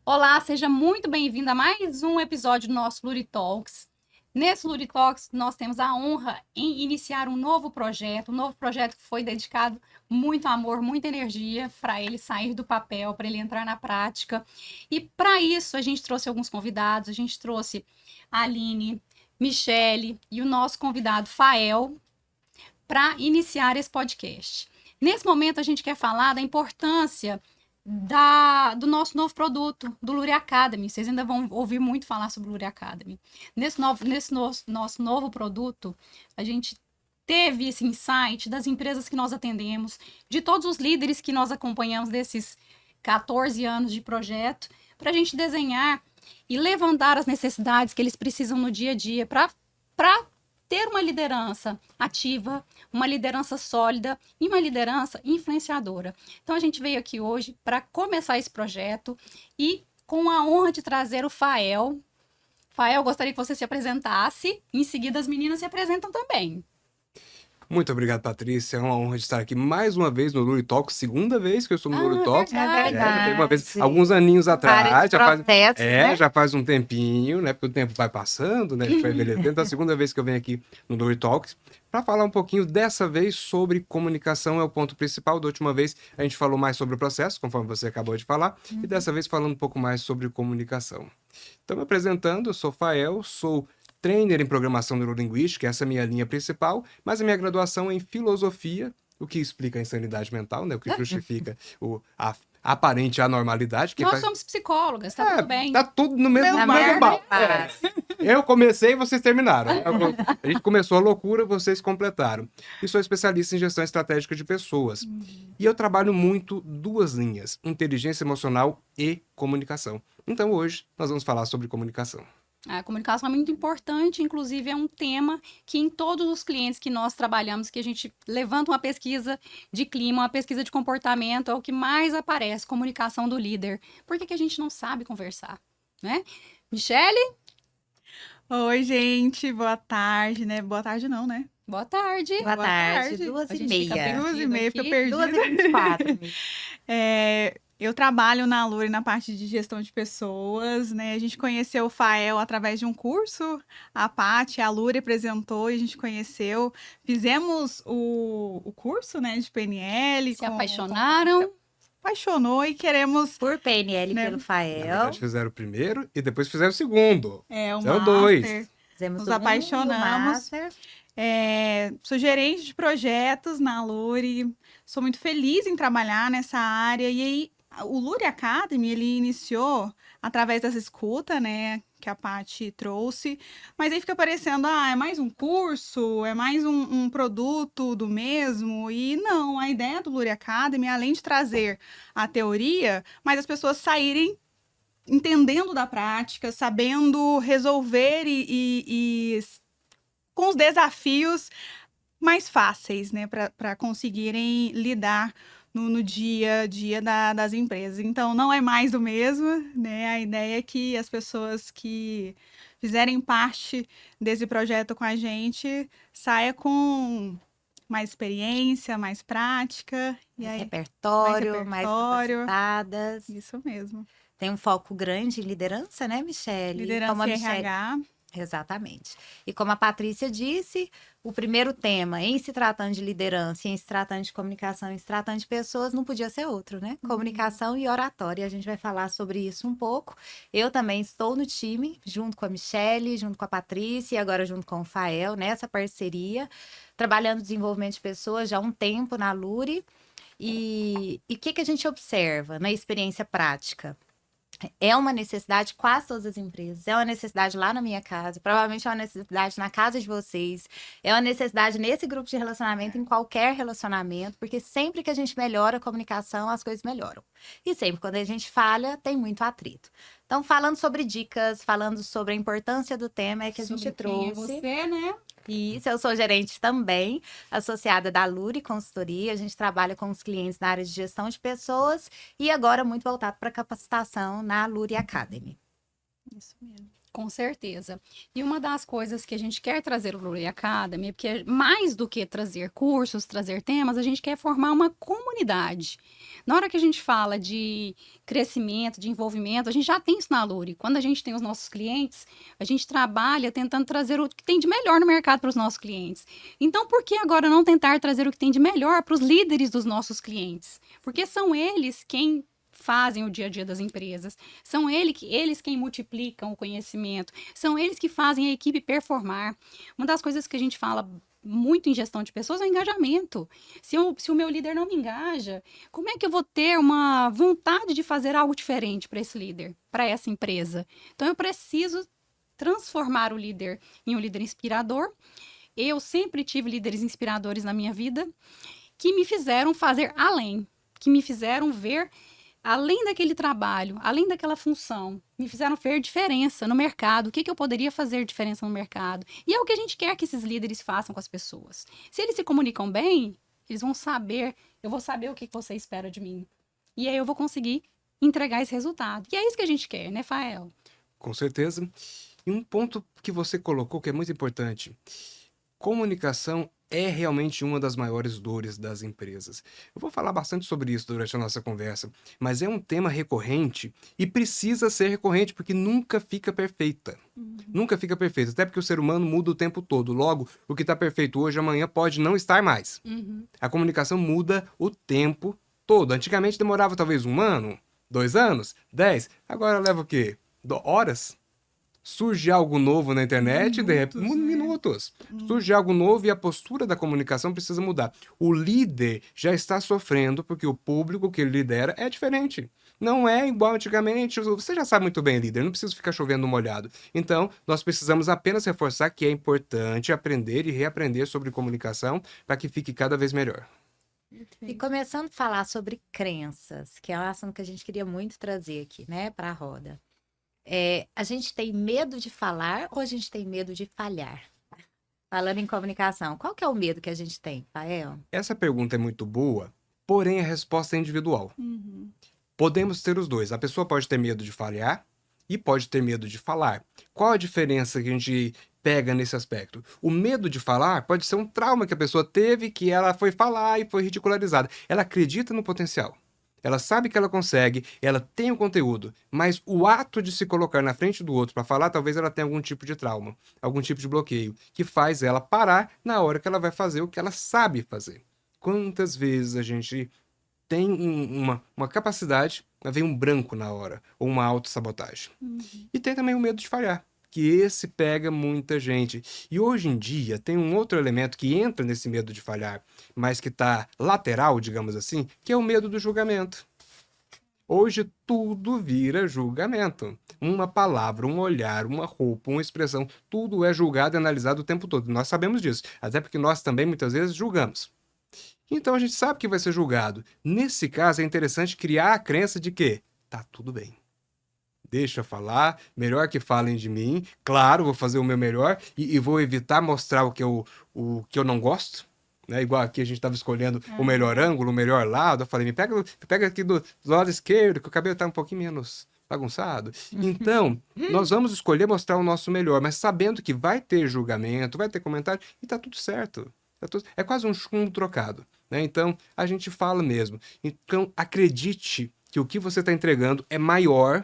Olá, seja muito bem-vindo a mais um episódio do nosso Luri Talks. Nesse Luri Talks, nós temos a honra em iniciar um novo projeto que foi dedicado muito amor, muita energia para ele sair do papel, para ele entrar na prática. E para isso, a gente trouxe alguns convidados, a gente trouxe a Aline, Michele e o nosso convidado Fael para iniciar esse podcast. Nesse momento, a gente quer falar da importância do nosso novo produto, do Luri Academy. Vocês ainda vão ouvir muito falar sobre o Luri Academy. Nesse nosso novo produto, a gente teve esse insight das empresas que nós atendemos, de todos os líderes que nós acompanhamos desses 14 anos de projeto, para a gente desenhar e levantar as necessidades que eles precisam no dia a dia para ter uma liderança ativa, uma liderança sólida e uma liderança influenciadora. Então, a gente veio aqui hoje para começar esse projeto e com a honra de trazer o Fael. Fael, gostaria que você se apresentasse. Em seguida, as meninas se apresentam também. Muito obrigado, Patrícia. É uma honra de estar aqui mais uma vez no Luri Talks. Segunda vez que eu estou no Luri Talks. Verdade. Já teve uma vez, alguns aninhos atrás. Né? Já faz um tempinho, né? Porque o tempo vai passando, né? A gente vai envelhecendo. Então, é a segunda vez que eu venho aqui no Luri Talks para falar um pouquinho dessa vez sobre comunicação. É o ponto principal. Da última vez a gente falou mais sobre o processo, conforme você acabou de falar. E dessa vez falando um pouco mais sobre comunicação. Então, me apresentando, eu sou Fael, sou trainer em programação neurolinguística, essa é a minha linha principal, mas a minha graduação é em filosofia, o que explica a insanidade mental, né? O que justifica a aparente anormalidade. Nós somos psicólogas, tá tudo bem. Tá tudo no mesmo barco. Eu comecei e vocês terminaram. A gente começou a loucura, vocês completaram. E sou especialista em gestão estratégica de pessoas. E eu trabalho muito duas linhas, inteligência emocional e comunicação. Então hoje nós vamos falar sobre comunicação. A comunicação é muito importante, inclusive é um tema que em todos os clientes que nós trabalhamos, que a gente levanta uma pesquisa de clima, uma pesquisa de comportamento, é o que mais aparece, comunicação do líder. Por que a gente não sabe conversar, né? Michele? Oi, gente, boa tarde, né? Boa tarde não, né? Boa tarde. Boa tarde, 2h30. 2h30, fica perdida. 2h24. Eu trabalho na Luri na parte de gestão de pessoas, né? A gente conheceu o Fael através de um curso. A Paty, a Luri apresentou e a gente conheceu. Fizemos o curso, né, de PNL. Se apaixonaram. Apaixonou e queremos... Por PNL, né? Pelo Na Fael. verdade, fizeram o primeiro e depois fizeram o segundo. O Fizeram master. dois. Fizemos Nos o apaixonamos. master. Sou gerente de projetos na Luri. Sou muito feliz em trabalhar nessa área. E aí, o Luri Academy, ele iniciou através dessa escuta, né, que a Paty trouxe, mas aí fica parecendo, é mais um curso, é mais um produto do mesmo, e não, a ideia do Luri Academy, além de trazer a teoria, mas as pessoas saírem entendendo da prática, sabendo resolver e com os desafios mais fáceis, né, para conseguirem lidar no dia a dia das empresas. Então, não é mais do mesmo, né? A ideia é que as pessoas que fizerem parte desse projeto com a gente saia com mais experiência, mais prática. Mais repertório, mais capacitadas. Isso mesmo. Tem um foco grande em liderança, né, Michele? Liderança e RH. Exatamente. E como a Patrícia disse, o primeiro tema, em se tratando de liderança, em se tratando de comunicação, em se tratando de pessoas, não podia ser outro, né? Comunicação e oratória. A gente vai falar sobre isso um pouco. Eu também estou no time, junto com a Michele, junto com a Patrícia e agora junto com o Fael, nessa parceria, trabalhando no desenvolvimento de pessoas já há um tempo na Luri. E o que a gente observa na experiência prática? É uma necessidade quase todas as empresas, é uma necessidade lá na minha casa, provavelmente é uma necessidade na casa de vocês, é uma necessidade nesse grupo de relacionamento, em qualquer relacionamento, porque sempre que a gente melhora a comunicação, as coisas melhoram. E sempre quando a gente falha, tem muito atrito. Então, falando sobre dicas, falando sobre a importância do tema, é que a gente trouxe. Quem é você, né? Isso, eu sou gerente também, associada da Luri Consultoria. A gente trabalha com os clientes na área de gestão de pessoas e agora muito voltado para capacitação na Luri Academy. Isso mesmo. Com certeza. E uma das coisas que a gente quer trazer no Luri Academy, porque mais do que trazer cursos, trazer temas, a gente quer formar uma comunidade. Na hora que a gente fala de crescimento, de envolvimento, a gente já tem isso na Luri. Quando a gente tem os nossos clientes, a gente trabalha tentando trazer o que tem de melhor no mercado para os nossos clientes. Então, por que agora não tentar trazer o que tem de melhor para os líderes dos nossos clientes? Porque são eles quem fazem o dia a dia das empresas, são eles quem multiplicam o conhecimento, são eles que fazem a equipe performar. Uma das coisas que a gente fala muito em gestão de pessoas é o engajamento. Se o meu líder não me engaja, como é que eu vou ter uma vontade de fazer algo diferente para esse líder, para essa empresa? Então, eu preciso transformar o líder em um líder inspirador. Eu sempre tive líderes inspiradores na minha vida que me fizeram fazer além, que me fizeram ver além daquele trabalho, além daquela função, me fizeram ver diferença no mercado. O que eu poderia fazer diferença no mercado? E é o que a gente quer que esses líderes façam com as pessoas. Se eles se comunicam bem, eles vão saber, eu vou saber o que você espera de mim. E aí eu vou conseguir entregar esse resultado. E é isso que a gente quer, né, Fael? Com certeza. E um ponto que você colocou que é muito importante. Comunicação é realmente uma das maiores dores das empresas. Eu vou falar bastante sobre isso durante a nossa conversa, mas é um tema recorrente e precisa ser recorrente porque nunca fica perfeita. Nunca fica perfeita, até porque o ser humano muda o tempo todo. Logo, o que está perfeito hoje, amanhã pode não estar mais. A comunicação muda o tempo todo. Antigamente demorava talvez 1 ano, 2 anos, 10. Agora leva o quê? Horas? Surge algo novo na internet, de repente, minutos. Surge algo novo e a postura da comunicação precisa mudar. O líder já está sofrendo porque o público que ele lidera é diferente. Não é igual antigamente. Você já sabe muito bem, líder, não precisa ficar chovendo no molhado. Então, nós precisamos apenas reforçar que é importante aprender e reaprender sobre comunicação para que fique cada vez melhor. E começando a falar sobre crenças, que é um assunto que a gente queria muito trazer aqui, né, para a roda. A gente tem medo de falar ou a gente tem medo de falhar? Falando em comunicação, qual que é o medo que a gente tem, Fael? Essa pergunta é muito boa, porém a resposta é individual. Podemos ter os dois. A pessoa pode ter medo de falhar e pode ter medo de falar. Qual a diferença que a gente pega nesse aspecto? O medo de falar pode ser um trauma que a pessoa teve, que ela foi falar e foi ridicularizada. Ela acredita no potencial. Ela sabe que ela consegue, ela tem o conteúdo, mas o ato de se colocar na frente do outro para falar, talvez ela tenha algum tipo de trauma, algum tipo de bloqueio, que faz ela parar na hora que ela vai fazer o que ela sabe fazer. Quantas vezes a gente tem uma capacidade, mas vem um branco na hora, ou uma autossabotagem. E tem também o medo de falhar, que esse pega muita gente. E hoje em dia tem um outro elemento que entra nesse medo de falhar, mas que está lateral, digamos assim, que é o medo do julgamento. Hoje tudo vira julgamento. Uma palavra, um olhar, uma roupa, uma expressão, tudo é julgado e analisado o tempo todo. Nós sabemos disso, até porque nós também muitas vezes julgamos. Então a gente sabe que vai ser julgado. Nesse caso é interessante criar a crença de que tá tudo bem. Deixa eu falar, melhor que falem de mim. Claro, vou fazer o meu melhor e vou evitar mostrar o que eu não gosto. Né? Igual aqui a gente estava escolhendo o melhor ângulo, o melhor lado. Eu falei, me pega aqui do lado esquerdo, que o cabelo está um pouquinho menos bagunçado. Então, nós vamos escolher mostrar o nosso melhor, mas sabendo que vai ter julgamento, vai ter comentário, e tá tudo certo. É quase um chumbo trocado. Né? Então, a gente fala mesmo. Então, acredite que o que você está entregando é maior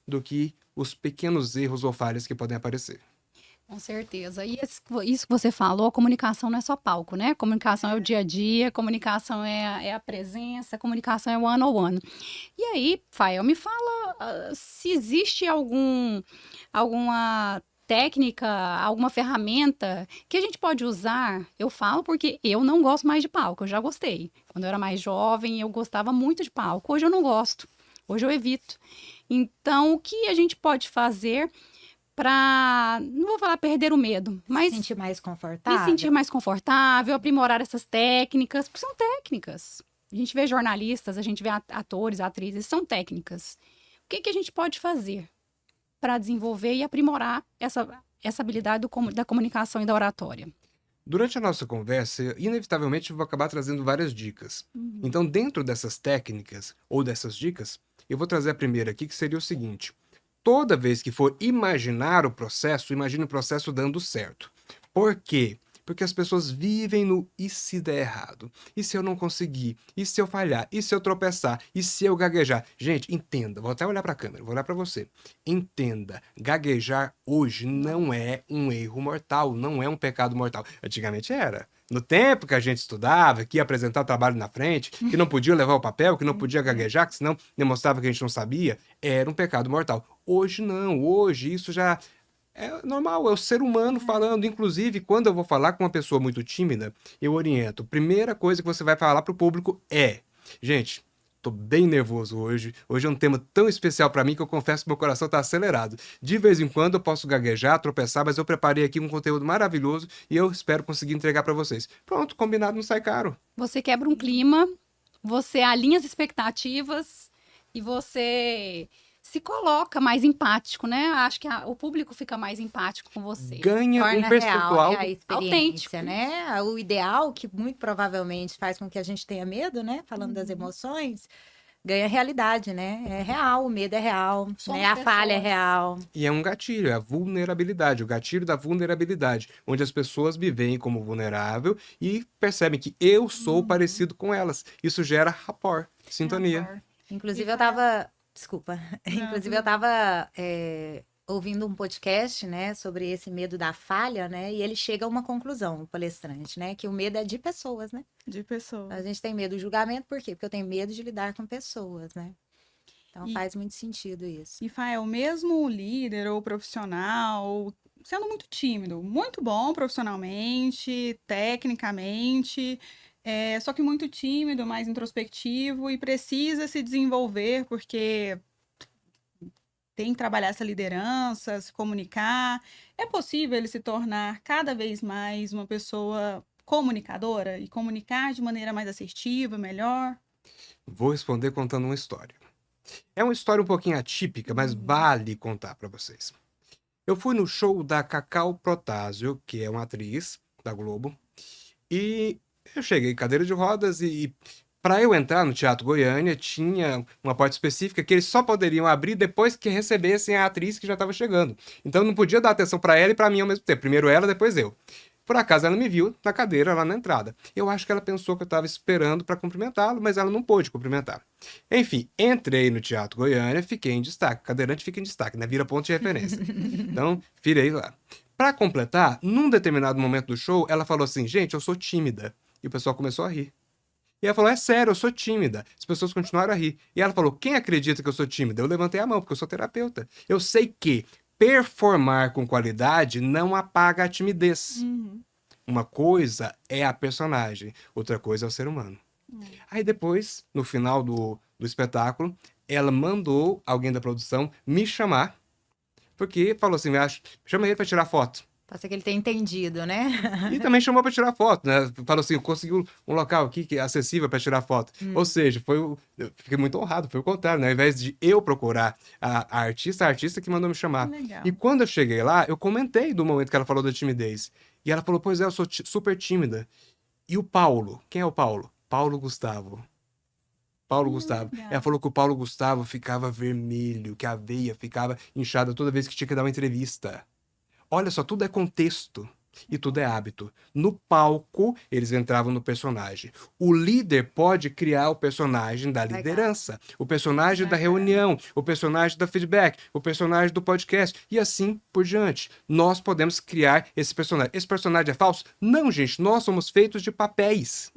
do que os pequenos erros ou falhas que podem aparecer. Com certeza. E isso que você falou, comunicação não é só palco, né? Comunicação é o dia a dia, comunicação é a presença, comunicação é o one-on-one. E aí, Fael, me fala se existe alguma técnica, alguma ferramenta que a gente pode usar. Eu falo porque eu não gosto mais de palco, eu já gostei. Quando eu era mais jovem, eu gostava muito de palco. Hoje eu não gosto, hoje eu evito. Então, o que a gente pode fazer para, não vou falar perder o medo, mas sentir mais confortável. Me sentir mais confortável, aprimorar essas técnicas, porque são técnicas. A gente vê jornalistas, a gente vê atores, atrizes, são técnicas. O que a gente pode fazer para desenvolver e aprimorar essa habilidade da comunicação e da oratória? Durante a nossa conversa, inevitavelmente eu vou acabar trazendo várias dicas. Então, dentro dessas técnicas ou dessas dicas, eu vou trazer a primeira aqui, que seria o seguinte: toda vez que for imaginar o processo, imagine o processo dando certo. Por quê? Porque as pessoas vivem no e se der errado? E se eu não conseguir? E se eu falhar? E se eu tropeçar? E se eu gaguejar? Gente, entenda, vou até olhar para a câmera, vou olhar para você. Entenda, gaguejar hoje não é um erro mortal, não é um pecado mortal. Antigamente era. No tempo que a gente estudava, que ia apresentar trabalho na frente, que não podia levar o papel, que não podia gaguejar, que senão demonstrava que a gente não sabia, era um pecado mortal. Hoje não, hoje isso já é normal, é o ser humano falando. Inclusive, quando eu vou falar com uma pessoa muito tímida, eu oriento. Primeira coisa que você vai falar para o público é: gente, tô bem nervoso hoje. Hoje é um tema tão especial para mim que eu confesso que meu coração tá acelerado. De vez em quando eu posso gaguejar, tropeçar, mas eu preparei aqui um conteúdo maravilhoso e eu espero conseguir entregar para vocês. Pronto, combinado, não sai caro. Você quebra um clima, você alinha as expectativas e você se coloca mais empático, né? Acho que o público fica mais empático com você. Ganha um Torna percentual. real, né, a experiência, autêntico. né? O ideal, que muito provavelmente faz com que a gente tenha medo, né? Falando das emoções, ganha realidade, né? É real, o medo é real, Somos né? A falha é pessoas. real. E é um gatilho, é a vulnerabilidade, o gatilho da vulnerabilidade, onde as pessoas me veem como vulnerável e percebem que eu sou parecido com elas. Isso gera rapport, sintonia. Inclusive, E eu tava. Desculpa. Não, Inclusive, tudo eu tava ouvindo um podcast, né, sobre esse medo da falha, né? E ele chega a uma conclusão, o palestrante, né? Que o medo é de pessoas, né? de pessoa. A gente tem medo do julgamento, por quê? Porque eu tenho medo de lidar com pessoas, né? Então E- faz muito sentido isso. E, Fael, mesmo o líder ou profissional, ou sendo muito tímido, muito bom profissionalmente, tecnicamente, só que muito tímido, mais introspectivo e precisa se desenvolver porque tem que trabalhar essa liderança, se comunicar. É possível ele se tornar cada vez mais uma pessoa comunicadora e comunicar de maneira mais assertiva, melhor? Vou responder contando uma história. É uma história um pouquinho atípica, mas vale contar para vocês. Eu fui no show da Cacau Protásio, que é uma atriz da Globo, e eu cheguei em cadeira de rodas e para eu entrar no Teatro Goiânia tinha uma porta específica que eles só poderiam abrir depois que recebessem a atriz que já estava chegando. Então eu não podia dar atenção para ela e para mim ao mesmo tempo. Primeiro ela, depois eu. Por acaso ela me viu na cadeira lá na entrada. Eu acho que ela pensou que eu estava esperando para cumprimentá-lo, mas ela não pôde cumprimentar. Enfim, entrei no Teatro Goiânia, fiquei em destaque. Cadeirante fica em destaque, né? Vira ponto de referência. Então, virei lá. Para completar, num determinado momento do show, ela falou assim: gente, eu sou tímida. E o pessoal começou a rir. E ela falou: é sério, eu sou tímida. As pessoas continuaram a rir. E ela falou: quem acredita que eu sou tímida? Eu levantei a mão, porque eu sou terapeuta. Eu sei que performar com qualidade não apaga a timidez. Uma coisa é a personagem, outra coisa é o ser humano. Aí depois, no final do espetáculo, ela mandou alguém da produção me chamar, porque falou assim: chama ele para tirar foto. Pode ser que ele tenha entendido, né? E também chamou para tirar foto, né? Falou assim: conseguiu um local aqui que é acessível para tirar foto. Ou seja, eu fiquei muito honrado, foi o contrário, né? Ao invés de eu procurar a artista que mandou me chamar. Legal. E quando eu cheguei lá, eu comentei do momento que ela falou da timidez. E ela falou: pois é, eu sou super tímida. E o Paulo? Quem é o Paulo? Paulo Gustavo. Paulo Gustavo. legal. Ela falou que o Paulo Gustavo ficava vermelho, que a veia ficava inchada toda vez que tinha que dar uma entrevista. Olha só, tudo é contexto e tudo é hábito. No palco, eles entravam no personagem. O líder pode criar o personagem da Legal. liderança, o personagem da Bacana. reunião, o personagem da feedback, o personagem do podcast e assim por diante. Nós podemos criar esse personagem. Esse personagem é falso? Não, gente, nós somos feitos de papéis.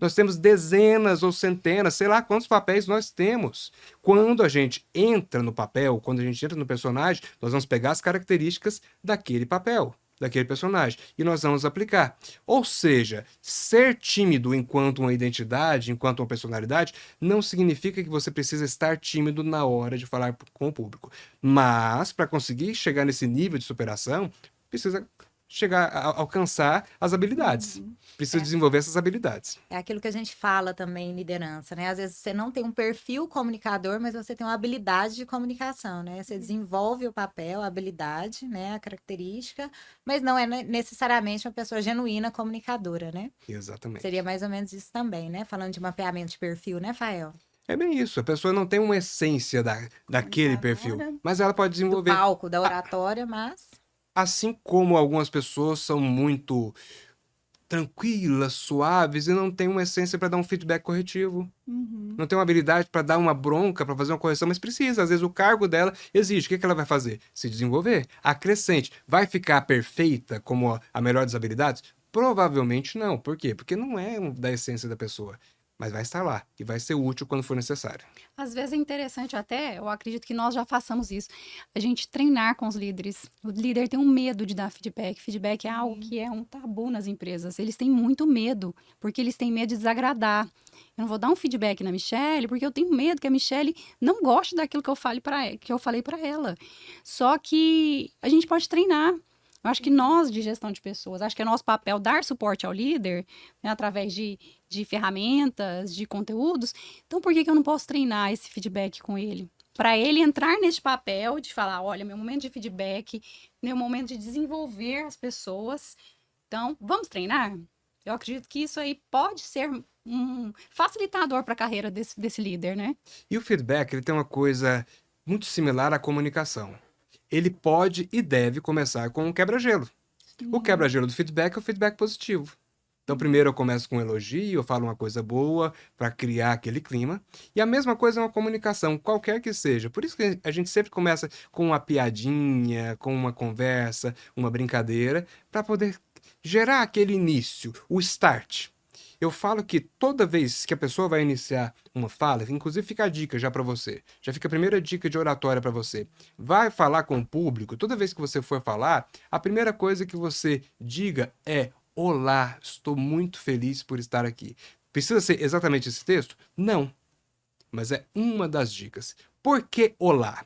Nós temos dezenas ou centenas, sei lá quantos papéis nós temos. Quando a gente entra no papel, quando a gente entra no personagem, nós vamos pegar as características daquele papel, daquele personagem, e nós vamos aplicar. Ou seja, ser tímido enquanto uma identidade, enquanto uma personalidade, não significa que você precisa estar tímido na hora de falar com o público. Mas, para conseguir chegar nesse nível de superação, precisa chegar a alcançar as habilidades. Precisa desenvolver essas habilidades. É aquilo que a gente fala também em liderança, né? Às vezes você não tem um perfil comunicador, mas você tem uma habilidade de comunicação, né? Você desenvolve o papel, a habilidade, né? A característica, mas não é necessariamente uma pessoa genuína comunicadora, né? Exatamente. Seria mais ou menos isso também, né? Falando de mapeamento de perfil, né, Fael? É bem isso. A pessoa não tem uma essência daquele perfil, Comunicadora. mas ela pode Do desenvolver. palco, da oratória, mas Assim como algumas pessoas são muito tranquilas, suaves e não têm uma essência para dar um feedback corretivo. Uhum. Não tem uma habilidade para dar uma bronca, para fazer uma correção, mas precisa. Às vezes o cargo dela exige. O que que ela vai fazer? Se desenvolver. Acrescente. Vai ficar perfeita como a melhor das habilidades? Provavelmente não. Por quê? Porque não é da essência da pessoa. Mas vai estar lá e vai ser útil quando for necessário. Às vezes é interessante até, eu acredito que nós já façamos isso, a gente treinar com os líderes. O líder tem um medo de dar feedback. Feedback é algo que é um tabu nas empresas. Eles têm muito medo, porque eles têm medo de desagradar. Eu não vou dar um feedback na Michelle, porque eu tenho medo que a Michelle não goste daquilo que eu falei para ela. Só que a gente pode treinar. Eu acho que nós, de gestão de pessoas, acho que é nosso papel dar suporte ao líder, né, através de ferramentas, de conteúdos. Então, por que que eu não posso treinar esse feedback com ele? Para ele entrar nesse papel de falar, olha, meu momento de feedback, meu momento de desenvolver as pessoas. Então, vamos treinar? Eu acredito que isso aí pode ser um facilitador para a carreira desse líder, né? E o feedback, ele tem uma coisa muito similar à comunicação. Ele pode e deve começar com um quebra-gelo. O quebra-gelo do feedback é o feedback positivo. Então, primeiro eu começo com um elogio, eu falo uma coisa boa para criar aquele clima. E a mesma coisa é uma comunicação, qualquer que seja. Por isso que a gente sempre começa com uma piadinha, com uma conversa, uma brincadeira, para poder gerar aquele início, o start. Eu falo que toda vez que a pessoa vai iniciar uma fala, inclusive fica a dica já para você, já fica a primeira dica de oratória para você. Vai falar com o público, toda vez que você for falar, a primeira coisa que você diga é: olá, estou muito feliz por estar aqui. Precisa ser exatamente esse texto? Não. Mas é uma das dicas. Por que olá?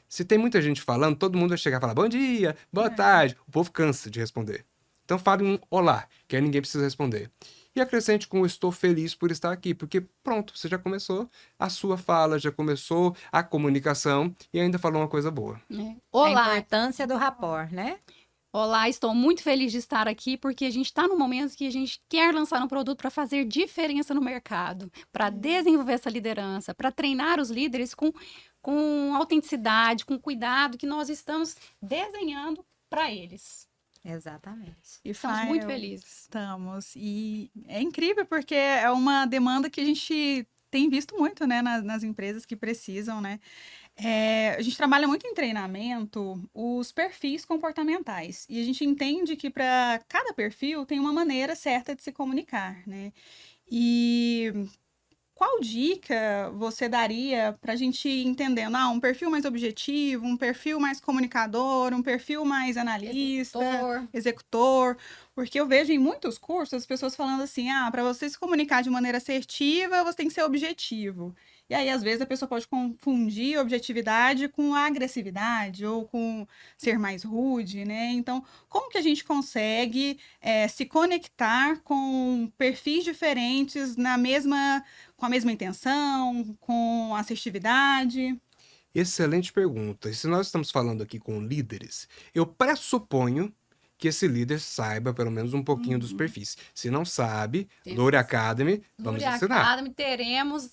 Se tem muita gente falando, todo mundo vai chegar e falar bom dia, boa tarde. O povo cansa de responder. Então fale um olá, que aí ninguém precisa responder. E acrescente com estou feliz por estar aqui, porque pronto, você já começou a sua fala, já começou a comunicação e ainda falou uma coisa boa. a Olá, importância do rapport, né? olá, estou muito feliz de estar aqui porque a gente está no momento que a gente quer lançar um produto para fazer diferença no mercado, para desenvolver essa liderança, para treinar os líderes com autenticidade, com cuidado que nós estamos desenhando para eles. Exatamente. E Estamos muito felizes. Estamos. E é incrível porque é uma demanda que a gente tem visto muito, né, nas empresas que precisam, né? A gente trabalha muito em treinamento os perfis comportamentais. E a gente entende que para cada perfil tem uma maneira certa de se comunicar, né? E qual dica você daria para a gente entendendo, um perfil mais objetivo, um perfil mais comunicador, um perfil mais analista, executor? Porque eu vejo em muitos cursos as pessoas falando assim, para você se comunicar de maneira assertiva, você tem que ser objetivo. E aí, às vezes, a pessoa pode confundir objetividade com agressividade ou com ser mais rude, né? Então, como que a gente consegue se conectar com perfis diferentes com a mesma intenção, com assertividade? Excelente pergunta. E se nós estamos falando aqui com líderes, eu pressuponho que esse líder saiba pelo menos um pouquinho dos perfis. Se não sabe, Temos. Lure Academy, vamos Lure ensinar. Academy teremos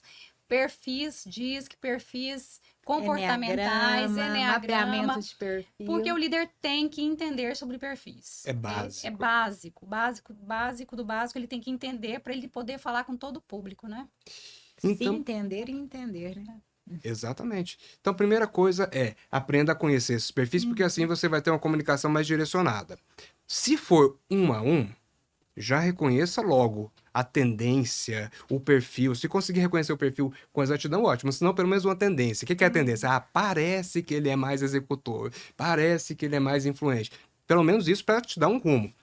perfis comportamentais, enneagrama, mapeamento de perfil. porque o líder tem que entender sobre perfis. É básico. É básico do básico, ele tem que entender para ele poder falar com todo o público, né? Se Então, entender e entender, né? exatamente. Então, a primeira coisa é aprenda a conhecer esses perfis, porque assim você vai ter uma comunicação mais direcionada. Se for um a um, já reconheça logo a tendência, o perfil. Se conseguir reconhecer o perfil com exatidão, ótimo. Se não, pelo menos uma tendência. O que é a tendência? Parece que ele é mais executor. Parece que ele é mais influente. Pelo menos isso para te dar um rumo.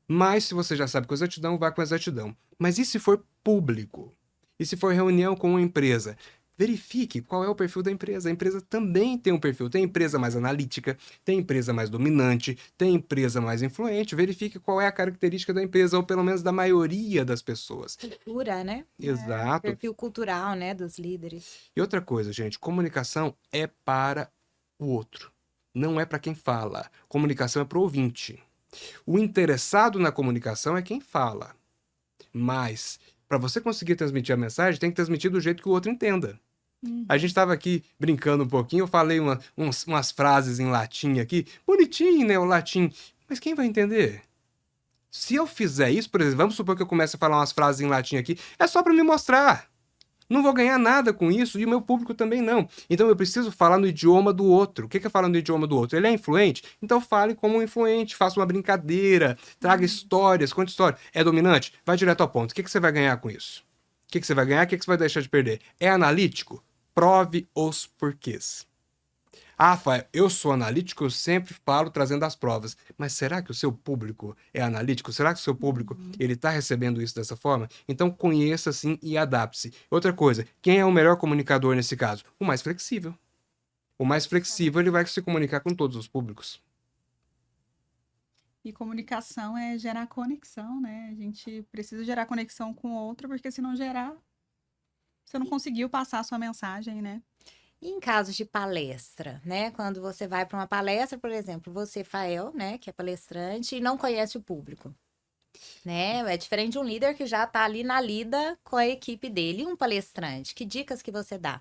Mas se você já sabe com exatidão, vá com exatidão. Mas e se for público? E se for reunião com uma empresa? Verifique qual é o perfil da empresa. A empresa também tem um perfil. Tem empresa mais analítica, tem empresa mais dominante, tem empresa mais influente. Verifique qual é a característica da empresa, ou pelo menos da maioria das pessoas. Cultura, né? Exato. Perfil cultural, né, dos líderes. E outra coisa, gente, comunicação é para o outro. Não é para quem fala. Comunicação é para o ouvinte. O interessado na comunicação é quem fala. Mas, para você conseguir transmitir a mensagem, tem que transmitir do jeito que o outro entenda. A gente estava aqui brincando um pouquinho, eu falei umas frases em latim aqui, bonitinho, né, o latim, mas quem vai entender? Se eu fizer isso, por exemplo, vamos supor que eu comece a falar umas frases em latim aqui, é só para me mostrar. Não vou ganhar nada com isso e o meu público também não. Então eu preciso falar no idioma do outro. O que é falar no idioma do outro? Ele é influente? Então fale como um influente, faça uma brincadeira, traga histórias, conte história. É dominante? Vai direto ao ponto. O que você vai ganhar com isso? O que você vai ganhar? O que você vai deixar de perder? É analítico? Prove os porquês. Ah, Rafael, eu sou analítico, eu sempre falo trazendo as provas. Mas será que o seu público é analítico? Será que o seu público ele está recebendo isso dessa forma? Então conheça sim e adapte-se. Outra coisa, quem é o melhor comunicador nesse caso? O mais flexível. O mais flexível ele vai se comunicar com todos os públicos. E comunicação é gerar conexão, né? A gente precisa gerar conexão com o outro, porque se não gerar, você não conseguiu passar a sua mensagem, né? E em casos de palestra, né? Quando você vai para uma palestra, por exemplo, você, Fael, né, que é palestrante e não conhece o público, né? É diferente de um líder que já está ali na lida com a equipe dele. E um palestrante, que dicas que você dá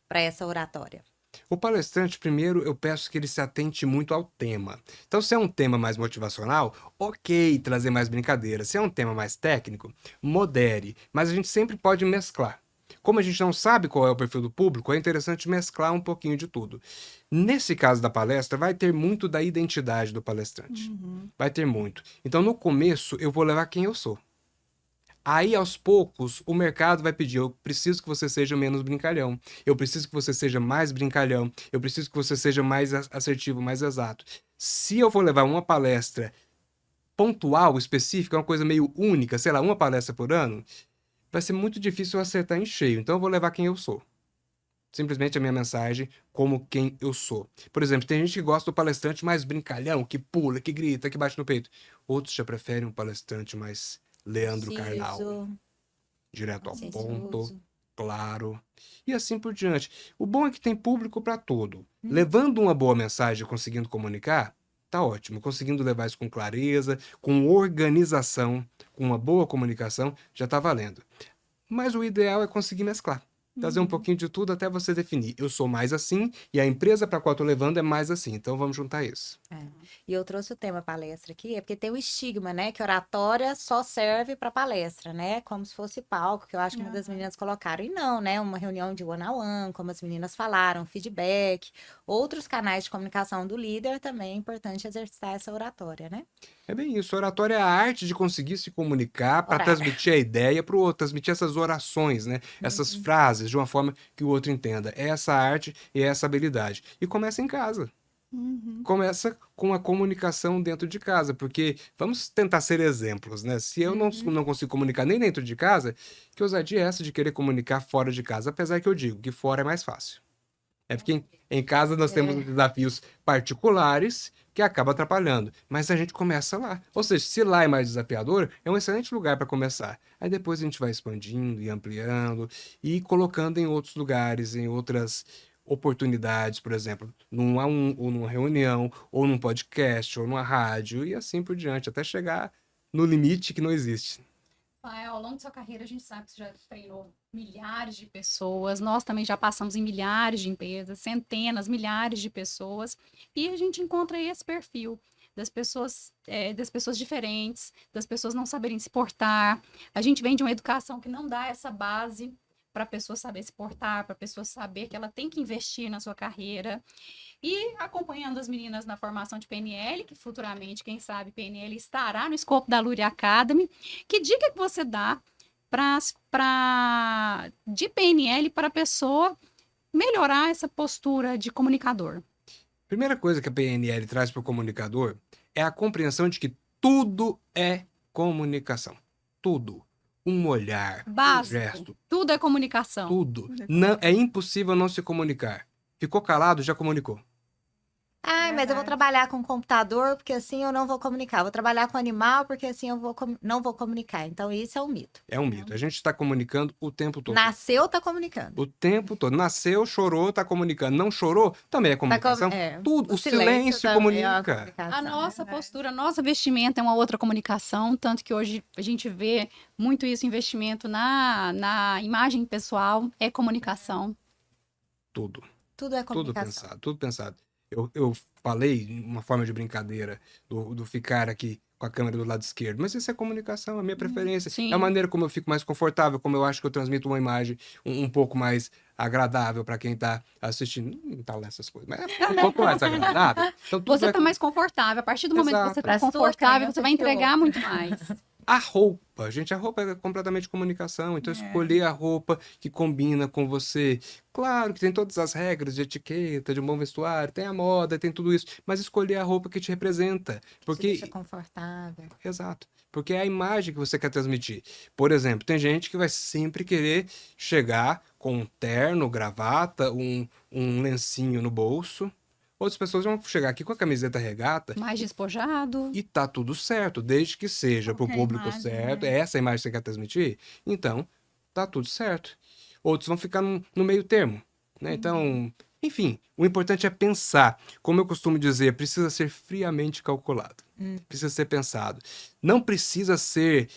para essa oratória? O palestrante, primeiro, eu peço que ele se atente muito ao tema. Então, se é um tema mais motivacional, ok, trazer mais brincadeira. Se é um tema mais técnico, modere. Mas a gente sempre pode mesclar. Como a gente não sabe qual é o perfil do público, é interessante mesclar um pouquinho de tudo. Nesse caso da palestra, vai ter muito da identidade do palestrante. Vai ter muito. Então, no começo, eu vou levar quem eu sou. Aí, aos poucos, o mercado vai pedir, eu preciso que você seja menos brincalhão, eu preciso que você seja mais brincalhão, eu preciso que você seja mais assertivo, mais exato. Se eu for levar uma palestra pontual, específica, uma coisa meio única, sei lá, uma palestra por ano, vai ser muito difícil eu acertar em cheio. Então, eu vou levar quem eu sou. Simplesmente a minha mensagem como quem eu sou. Por exemplo, tem gente que gosta do palestrante mais brincalhão, que pula, que grita, que bate no peito. Outros já preferem um palestrante mais Leandro Carnal. Preciso, Direto ao consciencioso. ponto, claro. E assim por diante. O bom é que tem público para tudo. Levando uma boa mensagem, conseguindo comunicar, tá ótimo. Conseguindo levar isso com clareza, com organização, com uma boa comunicação, já tá valendo. Mas o ideal é conseguir mesclar. Trazer um pouquinho de tudo até você definir. Eu sou mais assim e a empresa para qual eu tô levando é mais assim. Então vamos juntar isso. E eu trouxe o tema palestra aqui, é porque tem o estigma, né? Que oratória só serve para palestra, né? Como se fosse palco, que eu acho que uma das meninas colocaram. E não, né? Uma reunião de one-on-one, como as meninas falaram, feedback, outros canais de comunicação do líder também é importante exercitar essa oratória, né? É bem isso. Oratória é a arte de conseguir se comunicar para Orar. transmitir a ideia para o outro, transmitir essas orações, né? Essas frases de uma forma que o outro entenda. É essa arte e é essa habilidade. E começa em casa. Começa com a comunicação dentro de casa, porque vamos tentar ser exemplos, né? Se eu não consigo comunicar nem dentro de casa, que ousadia é essa de querer comunicar fora de casa? Apesar que eu digo que fora é mais fácil. É porque em casa nós temos desafios particulares que acabam atrapalhando. Mas a gente começa lá. Ou seja, se lá é mais desafiador, é um excelente lugar para começar. Aí depois a gente vai expandindo e ampliando e colocando em outros lugares, em outras oportunidades, por exemplo, ou numa reunião, ou num podcast, ou numa rádio, e assim por diante, até chegar no limite que não existe. Ao longo da sua carreira, a gente sabe que você já treinou milhares de pessoas, nós também já passamos em milhares de empresas, centenas, milhares de pessoas, e a gente encontra esse perfil das pessoas diferentes, das pessoas não saberem se portar. A gente vem de uma educação que não dá essa base para a pessoa saber se portar, para a pessoa saber que ela tem que investir na sua carreira. E acompanhando as meninas na formação de PNL, que futuramente, quem sabe, PNL estará no escopo da Luria Academy, que dica que você dá de PNL para a pessoa melhorar essa postura de comunicador? Primeira coisa que a PNL traz para o comunicador é a compreensão de que tudo é comunicação. Tudo. Um olhar, um gesto, Tudo é comunicação. tudo. Não, é impossível não se comunicar. Ficou calado, já comunicou. Ah, mas eu vou trabalhar com computador porque assim eu não vou comunicar. Vou trabalhar com animal porque assim eu não vou comunicar. Então isso é um mito. É um mito. A gente está comunicando o tempo todo. Nasceu, tá comunicando. O tempo todo. Nasceu, chorou, tá comunicando. Não chorou, também é comunicação. Tudo. O silêncio também é uma comunica. comunicação, A nossa né? postura, a nossa vestimenta é uma outra comunicação, tanto que hoje a gente vê muito isso, investimento na imagem pessoal, é comunicação. Tudo. Tudo é Tudo comunicação. pensado, tudo pensado. Eu falei, uma forma de brincadeira, do ficar aqui com a câmera do lado esquerdo, mas isso é comunicação, é a minha preferência. sim. É a maneira como eu fico mais confortável, como eu acho que eu transmito uma imagem um pouco mais agradável para quem tá assistindo. Não tá nessas coisas, mas é um pouco mais agradável. Então, tudo Você é tá mais confortável. A partir do momento que você Exato. tá Pra sua confortável, crença você vai de entregar muito mais. A roupa, gente, a roupa é completamente comunicação, então escolher a roupa que combina com você. Claro que tem todas as regras de etiqueta, de um bom vestuário, tem a moda, tem tudo isso, mas escolher a roupa que te representa, Te porque deixa confortável. exato, porque é a imagem que você quer transmitir. Por exemplo, tem gente que vai sempre querer chegar com um terno, gravata, um lencinho no bolso. Outras pessoas vão chegar aqui com a camiseta regata Mais despojado. e tá tudo certo, desde que seja para o Qualquer público imagem, certo, né? é essa a imagem que você quer transmitir, então tá tudo certo. Outros vão ficar no meio termo, né? Então, enfim, o importante é pensar. Como eu costumo dizer, precisa ser friamente calculado. Precisa ser pensado. Não precisa ser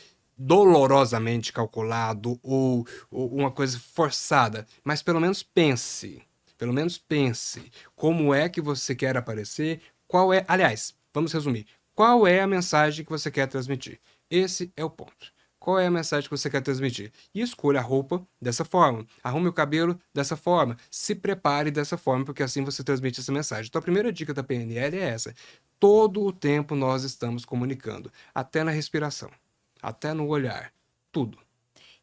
dolorosamente calculado ou uma coisa forçada, mas pelo menos pense. Pelo menos pense como é que você quer aparecer, qual é... Aliás, vamos resumir. Qual é a mensagem que você quer transmitir? Esse é o ponto. Qual é a mensagem que você quer transmitir? E escolha a roupa dessa forma. Arrume o cabelo dessa forma. Se prepare dessa forma, porque assim você transmite essa mensagem. Então a primeira dica da PNL é essa. Todo o tempo nós estamos comunicando. Até na respiração. Até no olhar. Tudo.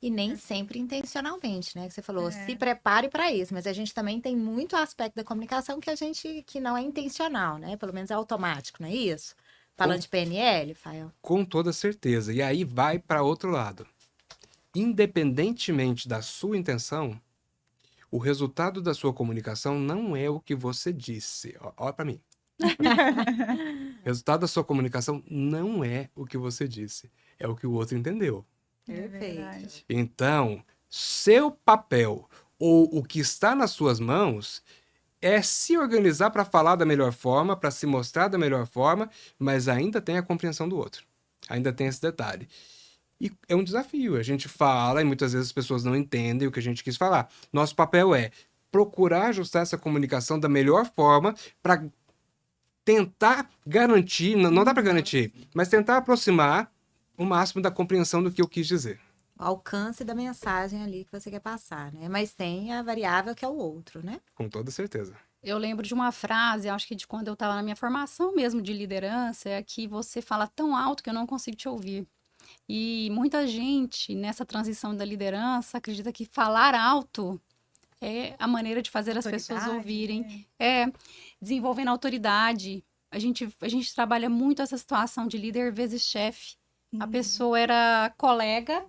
E nem sempre intencionalmente, né? Que você falou, se prepare para isso, mas a gente também tem muito aspecto da comunicação que não é intencional, né? Pelo menos é automático, não é isso? Falando de PNL, Fael. Com toda certeza. E aí vai para outro lado. Independentemente da sua intenção, o resultado da sua comunicação não é o que você disse. Olha para mim. O resultado da sua comunicação não é o que você disse, é o que o outro entendeu. É Perfeito. verdade. Então, seu papel ou o que está nas suas mãos é se organizar para falar da melhor forma, para se mostrar da melhor forma, mas ainda tem a compreensão do outro. Ainda tem esse detalhe. E é um desafio. A gente fala e muitas vezes as pessoas não entendem o que a gente quis falar. Nosso papel é procurar ajustar essa comunicação da melhor forma para tentar garantir, não dá para garantir, mas tentar aproximar o máximo da compreensão do que eu quis dizer. O alcance da mensagem ali que você quer passar, né? Mas tem a variável que é o outro, né? Com toda certeza. Eu lembro de uma frase, acho que de quando eu estava na minha formação mesmo de liderança, é que você fala tão alto que eu não consigo te ouvir. E muita gente nessa transição da liderança acredita que falar alto é a maneira de fazer as pessoas Autoridade, ouvirem. né? Desenvolvendo autoridade. A gente trabalha muito essa situação de líder vezes chefe. A pessoa era colega,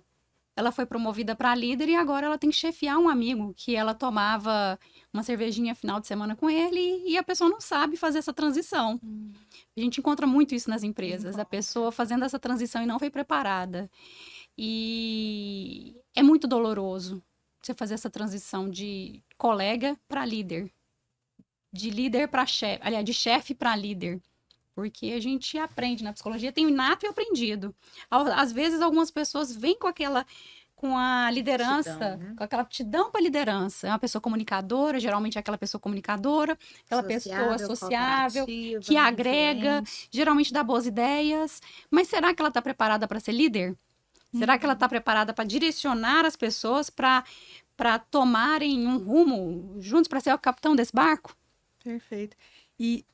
ela foi promovida para líder e agora ela tem que chefiar um amigo que ela tomava uma cervejinha final de semana com ele e a pessoa não sabe fazer essa transição. A gente encontra muito isso nas empresas, a pessoa fazendo essa transição e não foi preparada. E é muito doloroso você fazer essa transição de colega para líder, de líder para chefe, aliás, de chefe para líder. Porque a gente aprende na psicologia, tem o inato e o aprendido. Às vezes, algumas pessoas vêm com a liderança, Aptidão, né? com aquela aptidão para liderança. É uma pessoa comunicadora, geralmente é aquela pessoa comunicadora, aquela pessoa sociável, cooperativa, que agrega, influente. geralmente dá boas ideias. Mas será que ela está preparada para ser líder? Será que ela está preparada para direcionar as pessoas para tomarem um rumo juntos, para ser o capitão desse barco? Perfeito. E,